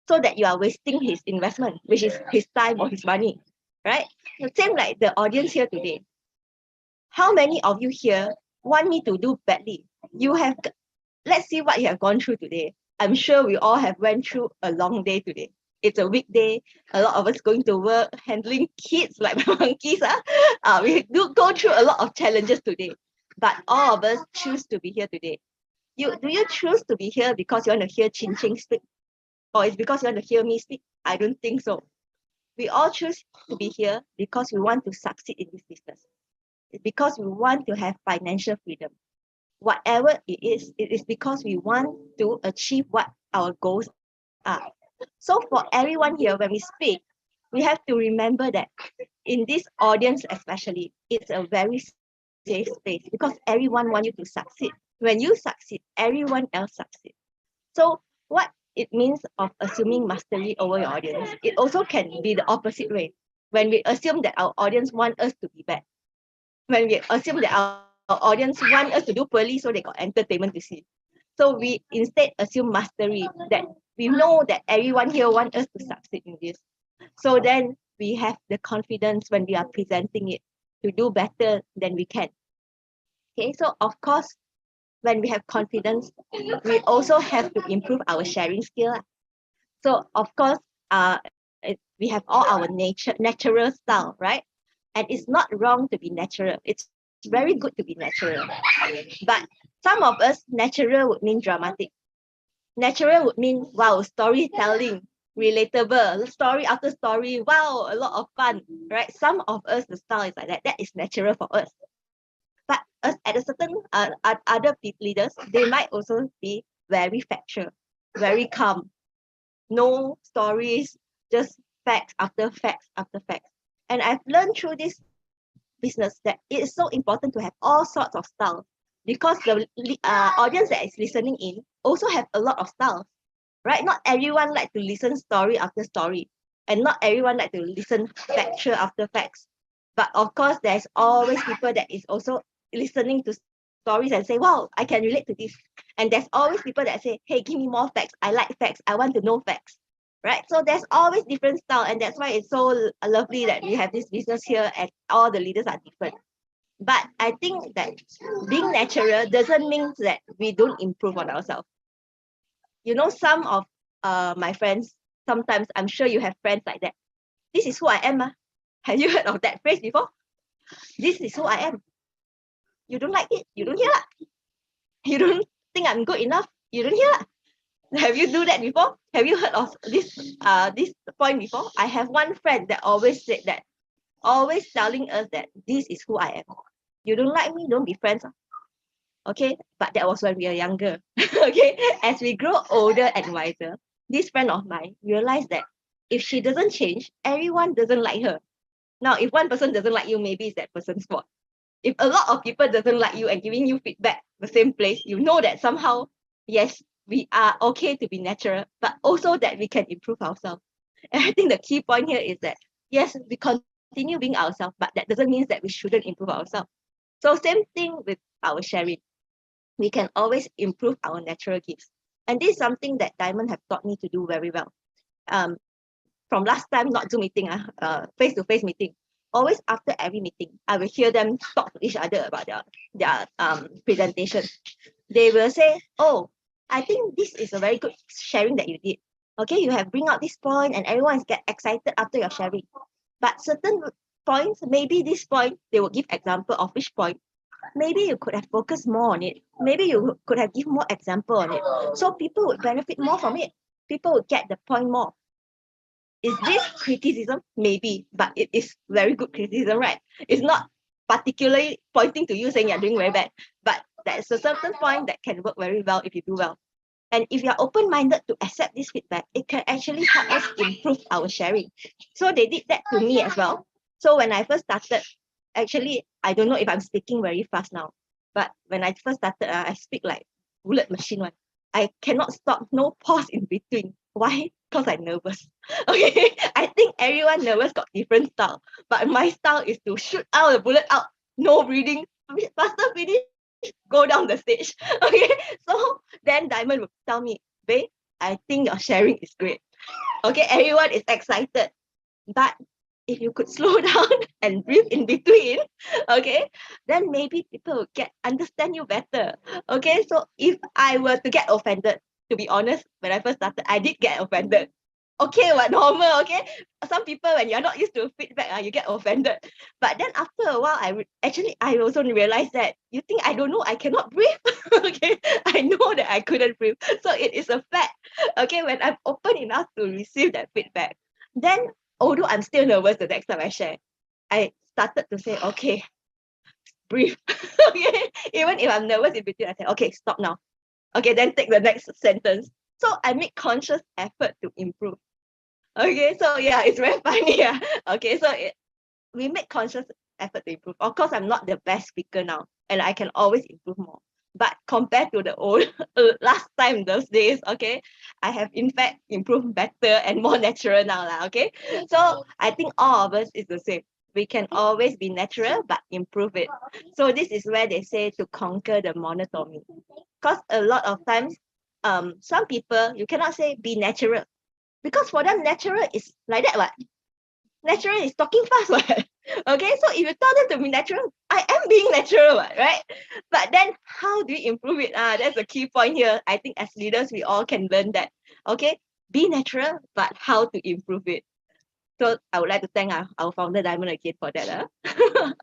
so that you are wasting his investment, which is his time or his money, right? The same like the audience here today. How many of you here want me to do badly? Let's see what you have gone through today. I'm sure we all have went through a long day today. It's a weekday. A lot of us going to work, handling kids like my monkeys. We do go through a lot of challenges today. But all of us choose to be here today. Do you choose to be here because you want to hear Ching speak? Or it's because you want to hear me speak? I don't think so. We all choose to be here because we want to succeed in this business. It's because we want to have financial freedom. Whatever it is because we want to achieve what our goals are. So for everyone here, when we speak, we have to remember that in this audience especially, it's a very safe space because everyone wants you to succeed. When you succeed, everyone else succeeds. So what it means of assuming mastery over your audience. It also can be the opposite way. When we assume that our audience want us to be bad. When we assume that our audience want us to do poorly so they got entertainment to see. So we instead assume mastery, that we know that everyone here want us to succeed in this. So then we have the confidence when we are presenting it to do better than we can. Okay, so of course, when we have confidence, we also have to improve our sharing skill. So of course, we have all our natural style, right? And it's not wrong to be natural. It's very good to be natural. But some of us, natural would mean dramatic. Natural would mean, wow, storytelling, relatable, story after story, wow, a lot of fun, right? Some of us, the style is like that. That is natural for us. But at a certain other leaders, they might also be very factual, very calm, no stories, just facts after facts after facts. And I've learned through this business that it is so important to have all sorts of styles, because the audience that is listening in also have a lot of styles, right? Not everyone like to listen story after story, and not everyone like to listen factual after facts. But of course, there's always people that is also listening to stories and say, wow, I can relate to this. And there's always people that say, hey, give me more facts. I like facts. I want to know facts. Right? So there's always different style. And that's why it's so lovely that we have this business here and all the leaders are different. But I think that being natural doesn't mean that we don't improve on ourselves. You know, some of my friends, sometimes I'm sure you have friends like that. This is who I am. Have you heard of that phrase before? This is who I am. You don't like it, you don't hear. You don't think I'm good enough, you don't hear. Have you do that before? Have you heard of this point before? I have one friend that always said that, always telling us that this is who I am. You don't like me, don't be friends. Okay, but that was when we are younger. Okay, as we grow older and wiser, this friend of mine realized that if she doesn't change, everyone doesn't like her. Now, if one person doesn't like you, maybe it's that person's fault. If a lot of people doesn't like you and giving you feedback the same place, you know that somehow, yes, we are okay to be natural, but also that we can improve ourselves. And I think the key point here is that, yes, we continue being ourselves, but that doesn't mean that we shouldn't improve ourselves. So same thing with our sharing. We can always improve our natural gifts. And this is something that Diamond have taught me to do very well. From last time, not Zoom meeting, face-to-face meeting, always after every meeting, I will hear them talk to each other about their presentation. They will say, oh, I think this is a very good sharing that you did. Okay, you have bring out this point and everyone get excited after your sharing. But certain points, maybe this point, they will give example of which point. Maybe you could have focused more on it. Maybe you could have given more example on it. So people would benefit more from it. People would get the point more. Is this criticism? Maybe, but it is very good criticism, right? It's not particularly pointing to you saying you're doing very bad, but there's a certain point that can work very well if you do well. And if you're open-minded to accept this feedback, it can actually help us improve our sharing. So they did that to me as well. So when I first started, actually, I don't know if I'm speaking very fast now, but when I first started, I speak like bullet machine one. I cannot stop, no pause in between. Why? Because I'm nervous. Okay, I think everyone nervous got different style, but my style is to shoot out the bullet out, no breathing, faster finish, go down the stage. Okay, so then Diamond would tell me, babe, I think your sharing is great. Okay, everyone is excited, but if you could slow down and breathe in between, okay, then maybe people will understand you better. Okay, so if I were to get offended, to be honest, when I first started, I did get offended. Okay, what normal, okay? Some people, when you're not used to feedback, you get offended. But then after a while, I also realized that you think I don't know, I cannot breathe. Okay, I know that I couldn't breathe. So it is a fact. Okay, when I'm open enough to receive that feedback, then although I'm still nervous the next time I share, I started to say, okay, breathe. Okay, even if I'm nervous in between, I say, okay, stop now. Okay, then take the next sentence. So I make conscious effort to improve. Okay, so yeah, it's very funny. Yeah. Okay, so we make conscious effort to improve. Of course, I'm not the best speaker now, and I can always improve more. but compared to the old last time those days, okay, I have in fact improved better and more natural now lah, okay. So I think all of us is the same. We can always be natural but improve it. So this is where they say to conquer the monotony, because a lot of times some people you cannot say be natural, because for them natural is like that what, natural is talking fast what. Okay, so if you tell them to be natural, I am being natural what, right? But then how do we improve it? That's the key point here. I think as leaders we all can learn that. Okay, be natural, but how to improve it. So I would like to thank our founder Diamond again for that.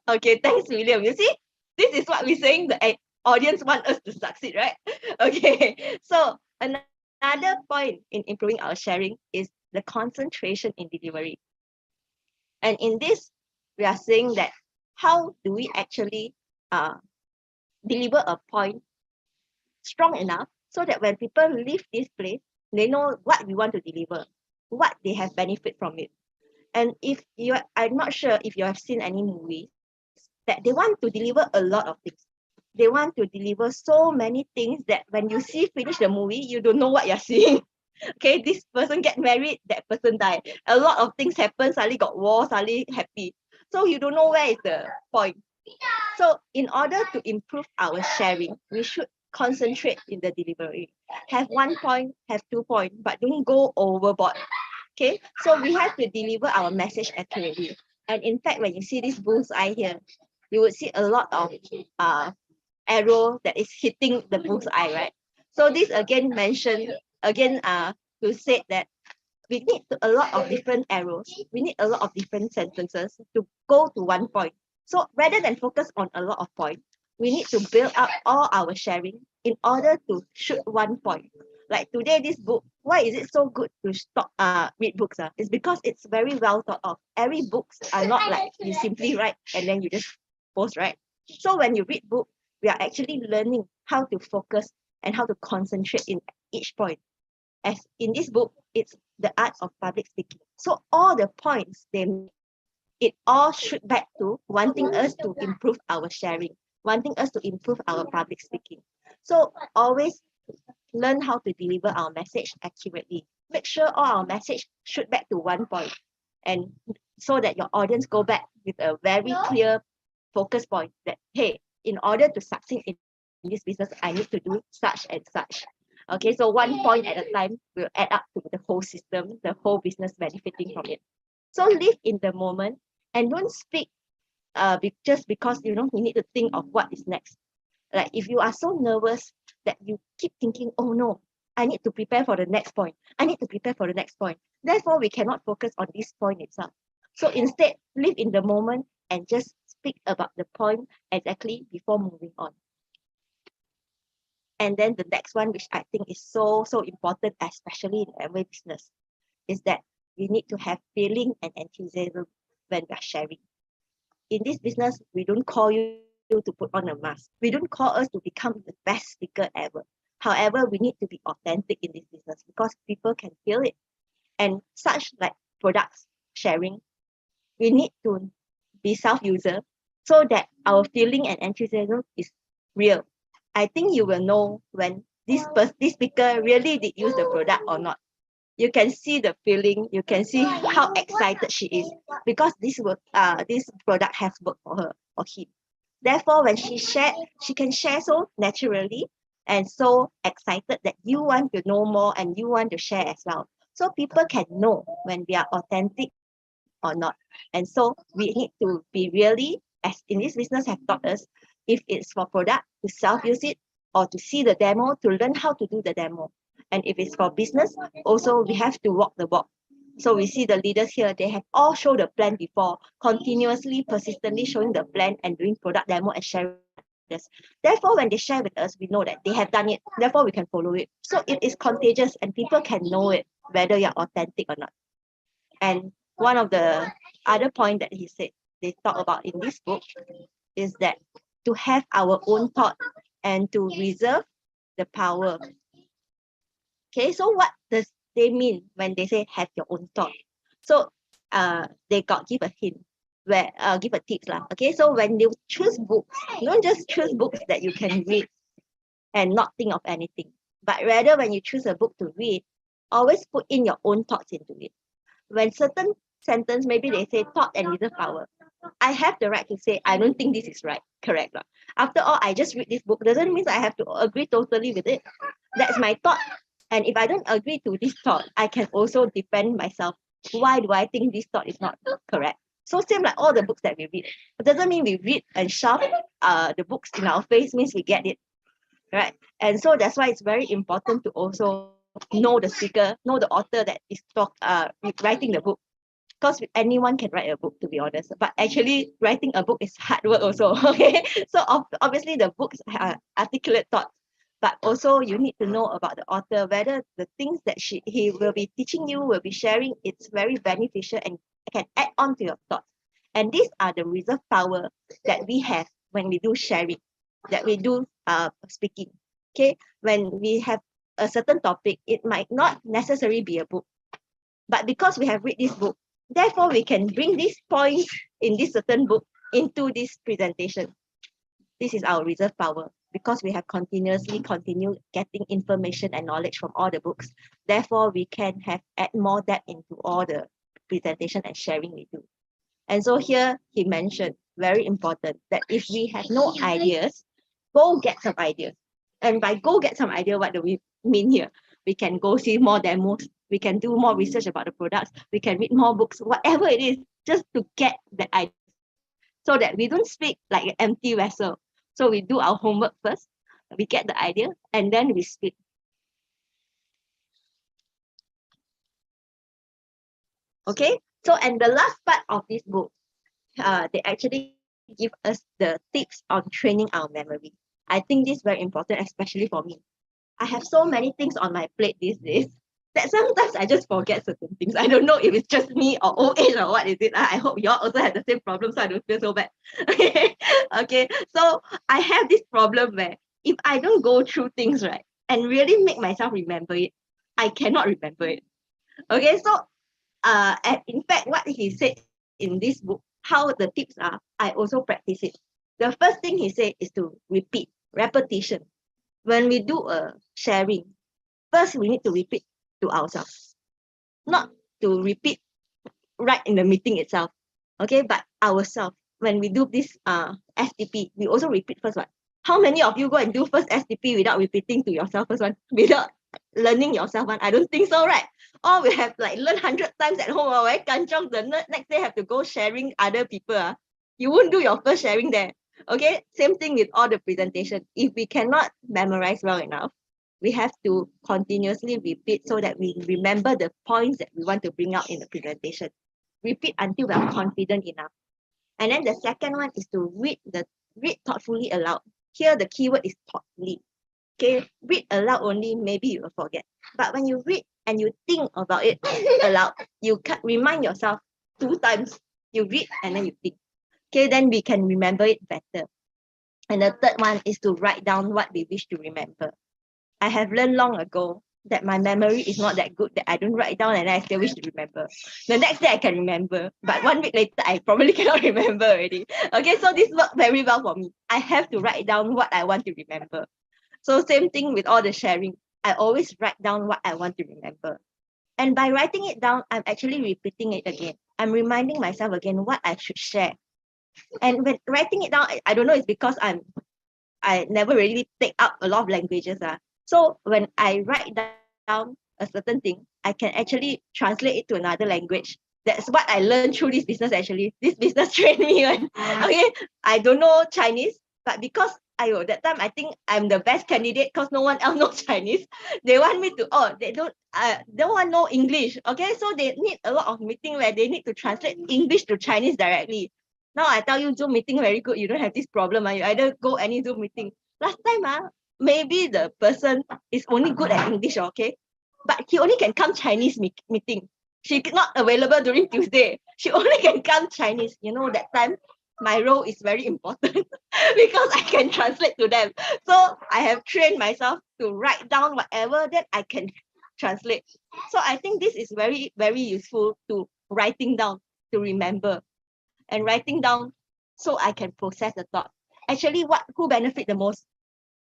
Okay, thanks William. You see, this is what we're saying, the audience want us to succeed, right? Okay, so another point in improving our sharing is the concentration in delivery. And in this, we are saying that how do we actually deliver a point strong enough so that when people leave this place, they know what we want to deliver, what they have benefit from it. And if you, I'm not sure if you have seen any movies that they want to deliver a lot of things. They want to deliver so many things that when you see finish the movie, you don't know what you're seeing. Okay, this person get married, that person die. A lot of things happen, suddenly got war, suddenly happy. So you don't know where is the point. So in order to improve our sharing, we should concentrate in the delivery. Have 1 point, have 2 points, but don't go overboard. Okay, so we have to deliver our message accurately. And in fact, when you see this bullseye here, you would see a lot of arrow that is hitting the bullseye, right? So this again mentioned, again to say that we need a lot of different arrows. We need a lot of different sentences to go to 1 point. So rather than focus on a lot of points, we need to build up all our sharing in order to shoot 1 point. Like today, this book, why is it so good to stop read books? It's because it's very well thought of. Every books are not like you simply write and then you just post, right? So when you read book, we are actually learning how to focus and how to concentrate in each point. As in this book, it's the art of public speaking. So all the points they make, it all shoot back to wanting us to improve our sharing, wanting us to improve our public speaking. So always learn how to deliver our message accurately. Make sure all our message shoot back to 1 point, and so that your audience go back with a very clear focus point that, hey, in order to succeed in this business, I need to do such and such. Okay, so 1 point at a time will add up to the whole system, the whole business benefiting from it. So live in the moment and don't speak just because you need to think of what is next. Like if you are so nervous that you keep thinking, oh no, I need to prepare for the next point. I need to prepare for the next point. Therefore, we cannot focus on this point itself. So instead, live in the moment and just speak about the point exactly before moving on. And then the next one, which I think is so important, especially in every business, is that we need to have feeling and enthusiasm when we are sharing. In this business, we don't call you to put on a mask. We don't call us to become the best speaker ever. However, we need to be authentic in this business because people can feel it. And such like products sharing, we need to be self-user so that our feeling and enthusiasm is real. I think you will know when this speaker really did use the product or not. You can see the feeling, you can see how excited she is because this product has worked for her or him. Therefore, when she shared, she can share so naturally and so excited that you want to know more and you want to share as well. So people can know when we are authentic or not. And so we need to be really, as in this business have taught us, if it's for product, to self-use it or to see the demo, to learn how to do the demo. And if it's for business, also we have to walk the walk. So we see the leaders here, they have all shown the plan before, continuously, persistently showing the plan and doing product demo and sharing this. Therefore, when they share with us, we know that they have done it. Therefore, we can follow it. So it is contagious and people can know it, whether you're authentic or not. And one of the other point that he said, they talk about in this book is that to have our own thought and to reserve the power. Okay, so what does they mean when they say have your own thought? So they give a hint where give a tips lah. Okay, so when you choose books, don't just choose books that you can read. and not think of anything. But rather, when you choose a book to read, always put in your own thoughts into it. When certain sentence, maybe they say thought and reason power, I have the right to say, I don't think this is right, correct. After all, I just read this book. Doesn't mean I have to agree totally with it. That's my thought. And if I don't agree to this thought, I can also defend myself. Why do I think this thought is not correct? So same like all the books that we read. It doesn't mean we read and shove the books in our face means we get it, right? And so that's why it's very important to also know the speaker, know the author that is writing the book. Because anyone can write a book, to be honest, but actually writing a book is hard work also. Okay, so obviously the books articulate thoughts, but also you need to know about the author, whether the things that he will be teaching you, will be sharing, it's very beneficial and can add on to your thoughts. And these are the reserve power that we have when we do sharing, that we do speaking. Okay, when we have a certain topic, it might not necessarily be a book, but because we have read this book, therefore we can bring these points in this certain book into this presentation. This is our reserve power because we have continued getting information and knowledge from all the books. Therefore, we can add more depth into all the presentation and sharing we do. And so here he mentioned, very important, that if we have no ideas, go get some ideas. And by go get some idea, what do we mean here? We can go see more demos, we can do more research about the products, we can read more books, whatever it is, just to get the idea, so that we don't speak like an empty vessel. So we do our homework first, we get the idea, and then we speak. Okay, so and the last part of this book, they actually give us the tips on training our memory. I think this is very important, especially for me. I have so many things on my plate these days that sometimes I just forget certain things. I don't know if it's just me or old age or what is it. I hope you all also have the same problem, so I don't feel so bad. Okay, okay. So I have this problem where if I don't go through things right and really make myself remember it, I cannot remember it. Okay, so and in fact, what he said in this book, how the tips are, I also practice it. The first thing he said is to repeat, repetition. When we do a sharing, first we need to repeat to ourselves, not to repeat right in the meeting itself, okay, but ourselves. When we do this STP, we also repeat first one. How many of you go and do first STP without repeating to yourself first one, without learning yourself one? I don't think so, right? Or we have like learned 100 times at home, right? Kanchong, the next day have to go sharing other people. You won't do your first sharing there. Okay, same thing with all the presentation. If we cannot memorize well enough, we have to continuously repeat so that we remember the points that we want to bring out in the presentation. Repeat until we are confident enough. And then the second one is to read thoughtfully aloud. Here the keyword is thoughtfully. Okay, read aloud only, maybe you will forget. But when you read and you think about it aloud, you can remind yourself 2 times. You read and then you think. Okay, then we can remember it better. And the third one is to write down what we wish to remember. I have learned long ago that my memory is not that good, that I don't write down and I still wish to remember. The next day I can remember, but 1 week later I probably cannot remember already. Okay, so this worked very well for me. I have to write down what I want to remember. So same thing with all the sharing. I always write down what I want to remember. And by writing it down, I'm actually repeating it again. I'm reminding myself again what I should share. And when writing it down, I don't know, it's because I never really take up a lot of languages. So when I write down a certain thing, I can actually translate it to another language. That's what I learned through this business actually. This business trained me. Okay, I don't know Chinese, but because that time I think I'm the best candidate because no one else knows Chinese. They want me to, they don't want to know English. Okay, so they need a lot of meeting where they need to translate English to Chinese directly. Now I tell you, Zoom meeting very good. You don't have this problem. You either go any Zoom meeting. Last time, maybe the person is only good at English, okay? But he only can come Chinese meeting. She's not available during Tuesday. She only can come Chinese. You know, that time, my role is very important because I can translate to them. So I have trained myself to write down whatever that I can translate. So I think this is very, very useful to writing down, to remember. And writing down so I can process the thought. Actually, who benefit the most?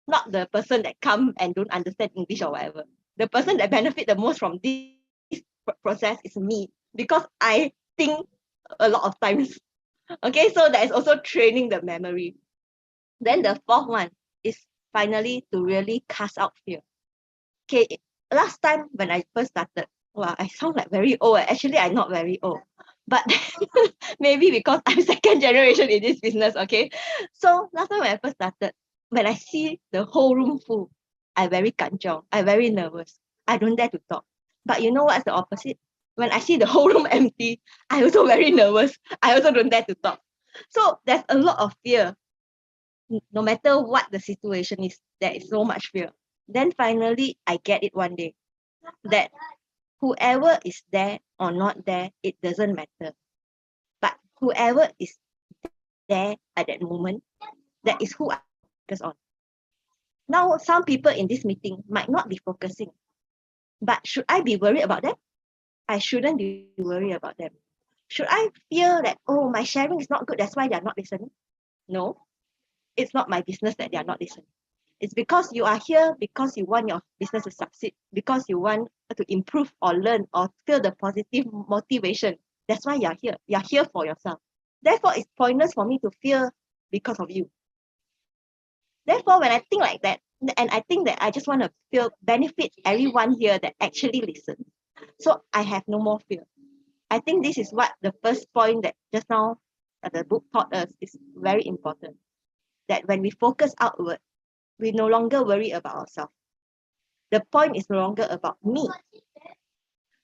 not the person that come and don't understand English or whatever. The person that benefit the most from this process is me, because I think a lot of times. Okay, so that is also training the memory. Then the fourth one is finally to really cast out fear. Okay, last time when I first started, wow, I sound like very old. Actually, I'm not very old, but maybe because I'm second generation in this business. Okay, so last time when I first started, when I see the whole room full, I very kanchiong, I very nervous. I don't dare to talk. But you know what's the opposite? When I see the whole room empty, I also very nervous. I also don't dare to talk. So there's a lot of fear. No matter what the situation is, there is so much fear. Then finally, I get it one day that whoever is there or not there, it doesn't matter. But whoever is there at that moment, that is who I focus on. Now, some people in this meeting might not be focusing, but should I be worried about them? I shouldn't be worried about them. Should I fear that, oh, my sharing is not good, that's why they are not listening? No, it's not my business that they are not listening. It's because you are here because you want your business to succeed, because you want to improve or learn or feel the positive motivation. That's why you're here. You're here for yourself. Therefore, it's pointless for me to fear because of you. Therefore, when I think like that, and I think that I just want to feel benefit everyone here that actually listens. So I have no more fear. I think this is what the first point that just now the book taught us is very important. That when we focus outward, we no longer worry about ourselves. The point is no longer about me,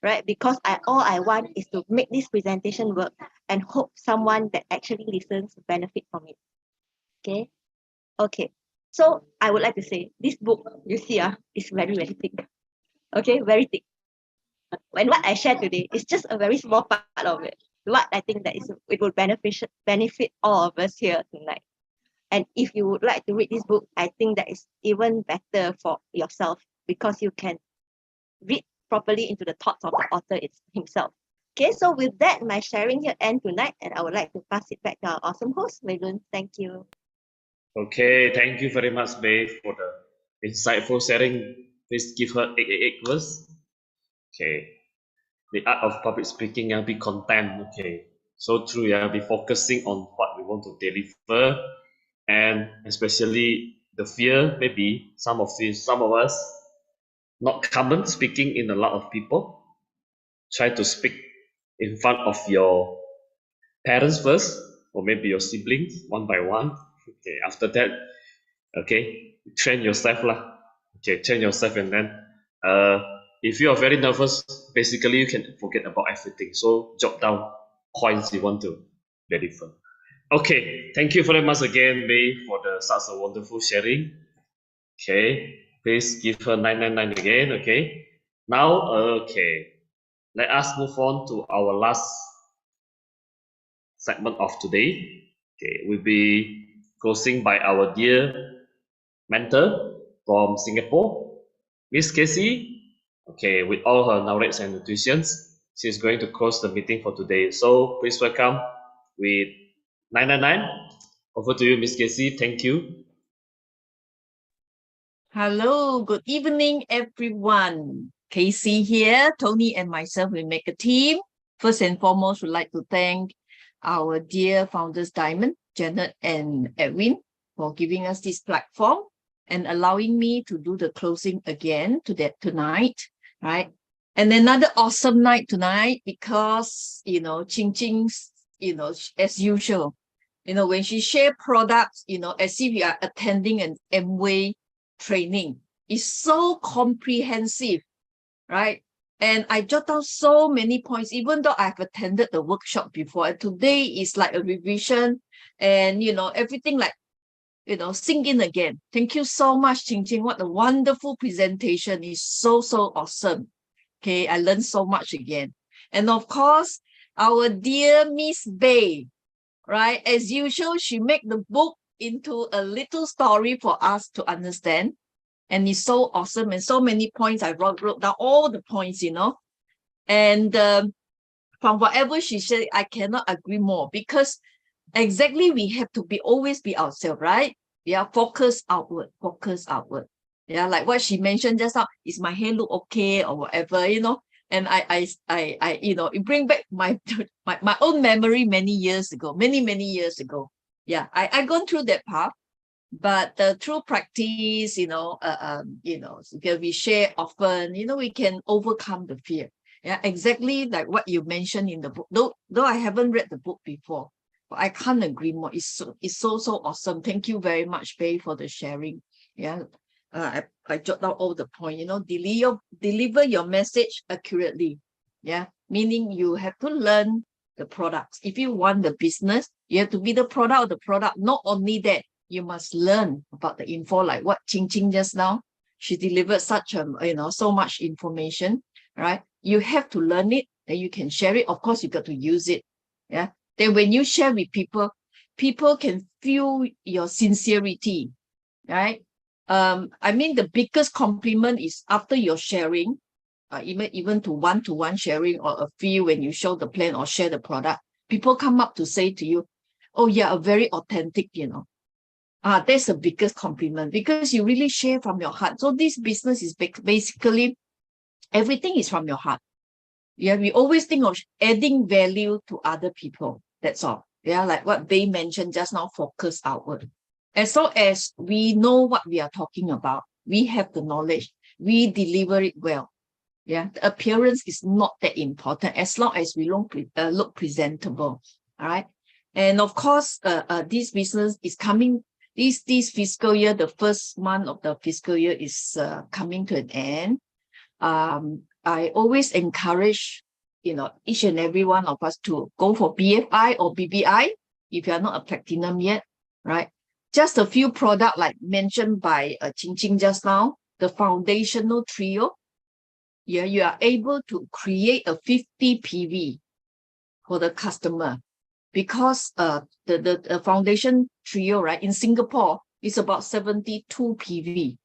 right? Because all I want is to make this presentation work and hope someone that actually listens benefit from it. Okay. Okay. So I would like to say this book, you see, is very, very thick. Okay, very thick. And what I shared today is just a very small part of it. What I think that is it would benefit all of us here tonight. And if you would like to read this book, I think that is even better for yourself because you can read properly into the thoughts of the author himself. Okay, so with that, my sharing here end tonight, and I would like to pass it back to our awesome host, Megan. Thank you. Okay, thank you very much, Beii, for the insightful sharing. Please give her 888 verse. Okay, the art of public speaking and be content. Okay, so true. Yeah, be focusing on what we want to deliver, and especially the fear. Maybe some of us not common speaking in a lot of people. Try to speak in front of your parents first, or maybe your siblings one by one. Okay, after that, okay, train yourself lah. Okay, train yourself, and then if you are very nervous, basically you can forget about everything. So jot down points you want to deliver. Okay, thank you very much again, Beii, for such a wonderful sharing. Okay, please give her 999 again. Okay, now okay, let us move on to our last segment of today. Okay, we'll be closing by our dear mentor from Singapore, Miss Casey. Okay, with all her knowledge and intuitions, she's going to close the meeting for today. So please welcome with 999. Over to you, Miss Casey. Thank you. Hello, good evening, everyone. Casey here. Tony and myself will make a team. First and foremost, we'd like to thank our dear founders Diamond, Janet, and Edwin for giving us this platform and allowing me to do the closing again tonight, right? And another awesome night tonight because, Ching Ching's, as usual, when she share products, as if you are attending an Amway training, is so comprehensive, right? And I jot down so many points, even though I've attended the workshop before. And today is like a revision and, everything like, sink in again. Thank you so much, Ching Ching. What a wonderful presentation. It's so, so awesome. Okay, I learned so much again. And of course, our dear Miss Beii, right? As usual, she make the book into a little story for us to understand. And it's so awesome. And so many points, I wrote down all the points, And from whatever she said, I cannot agree more because exactly we have to always be ourselves, right? Yeah, focus outward, focus outward. Yeah, like what she mentioned just now, is my hair look okay or whatever, you know? And you know, it bring back my my own memory many years ago, many years ago. Yeah, I gone through that path, but through practice, you know, because we share often, you know, we can overcome the fear. Yeah, exactly like what you mentioned in the book. Though I haven't read the book before, but I can't agree more. It's so awesome. Thank you very much, Beii, for the sharing. Yeah. I jot down all the point, you know, deliver your message accurately. Yeah. Meaning you have to learn the products. If you want the business, you have to be the product of the product. Not only that, you must learn about the info, like what Ching just now. She delivered such so much information, right? You have to learn it, then you can share it. Of course, you got to use it. Yeah. Then when you share with people, people can feel your sincerity, right? I mean, the biggest compliment is after your sharing, even to one sharing or a few when you show the plan or share the product, people come up to say to you, oh yeah, a very authentic, you know. That's the biggest compliment because you really share from your heart. So this business is basically everything is from your heart. Yeah, we always think of adding value to other people. That's all. Yeah, like what Beii mentioned just now, focus outward. As long as we know what we are talking about, we have the knowledge, we deliver it well. Yeah, the appearance is not that important as long as we look presentable. All right. And of course, this business is coming, this fiscal year, the first month of the fiscal year is coming to an end. I always encourage, you know, each and every one of us to go for BFI or BBI if you are not a platinum yet, right? Just a few products like mentioned by Ching just now, the foundational trio. Yeah, you are able to create a 50 PV for the customer because the foundation trio, right, in Singapore is about 72 PV.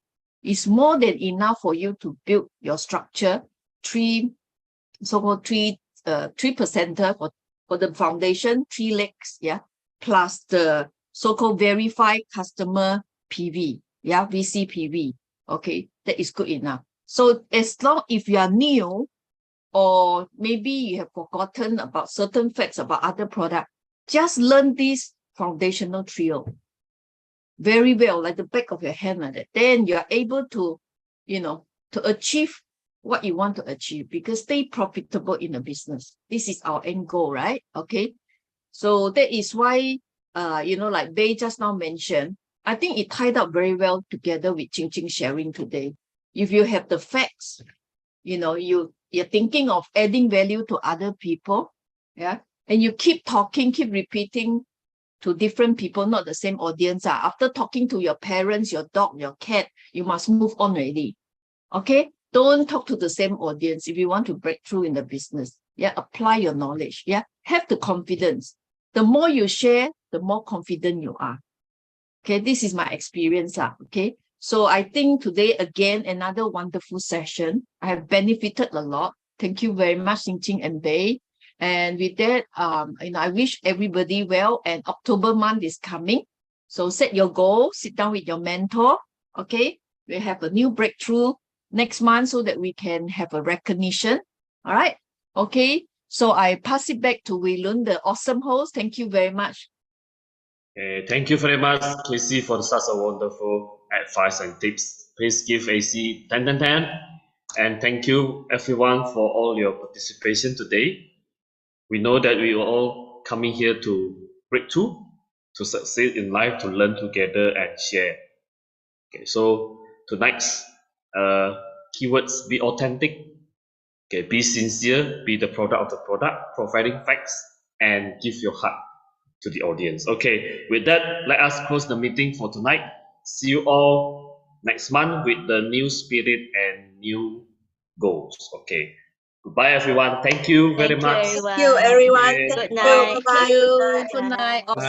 It's more than enough for you to build your structure, so-called three percenter for the foundation, 3 legs, yeah, plus the so-called verified customer PV, yeah, VCPV. Okay, that is good enough. So as long if you are new, or maybe you have forgotten about certain facts about other products, just learn this foundational trio very well, like the back of your hand like that. Then you are able to, you know, to achieve what you want to achieve, because stay profitable in the business. This is our end goal, right? Okay. So that is why, you know, like Beii just now mentioned, I think it tied up very well together with Ching sharing today. If you have the facts, you know, you're thinking of adding value to other people, yeah, and you keep talking, keep repeating to different people, not the same audience. After talking to your parents, your dog, your cat, you must move on already. Okay, don't talk to the same audience if you want to break through in the business. Yeah, apply your knowledge. Yeah, have the confidence. The more you share, the more confident you are. Okay, this is my experience. Okay, so I think today, again, another wonderful session. I have benefited a lot. Thank you very much, Ching and Beii. And with that, you know, I wish everybody well. And October month is coming. So set your goal, sit down with your mentor. Okay, we have a new breakthrough next month so that we can have a recognition. All right. Okay. So I pass it back to Wei Lun, the awesome host. Thank you very much. Thank you very much, Casey, for such a wonderful advice and tips. Please give AC 10 10 10. And thank you, everyone, for all your participation today. We know that we are all coming here to break through, to succeed in life, to learn together and share. Okay, so tonight's keywords: be authentic, okay, be sincere, be the product of the product, providing facts, and give your heart to the audience. Okay, with that, let us close the meeting for tonight. See you all next month with the new spirit and new goals. Okay, goodbye, everyone. Thank you very Thank you, much. everyone. Thank you, everyone. Okay, Thank Good you. bye. night. Bye-bye. Thank you. Good Good night. night.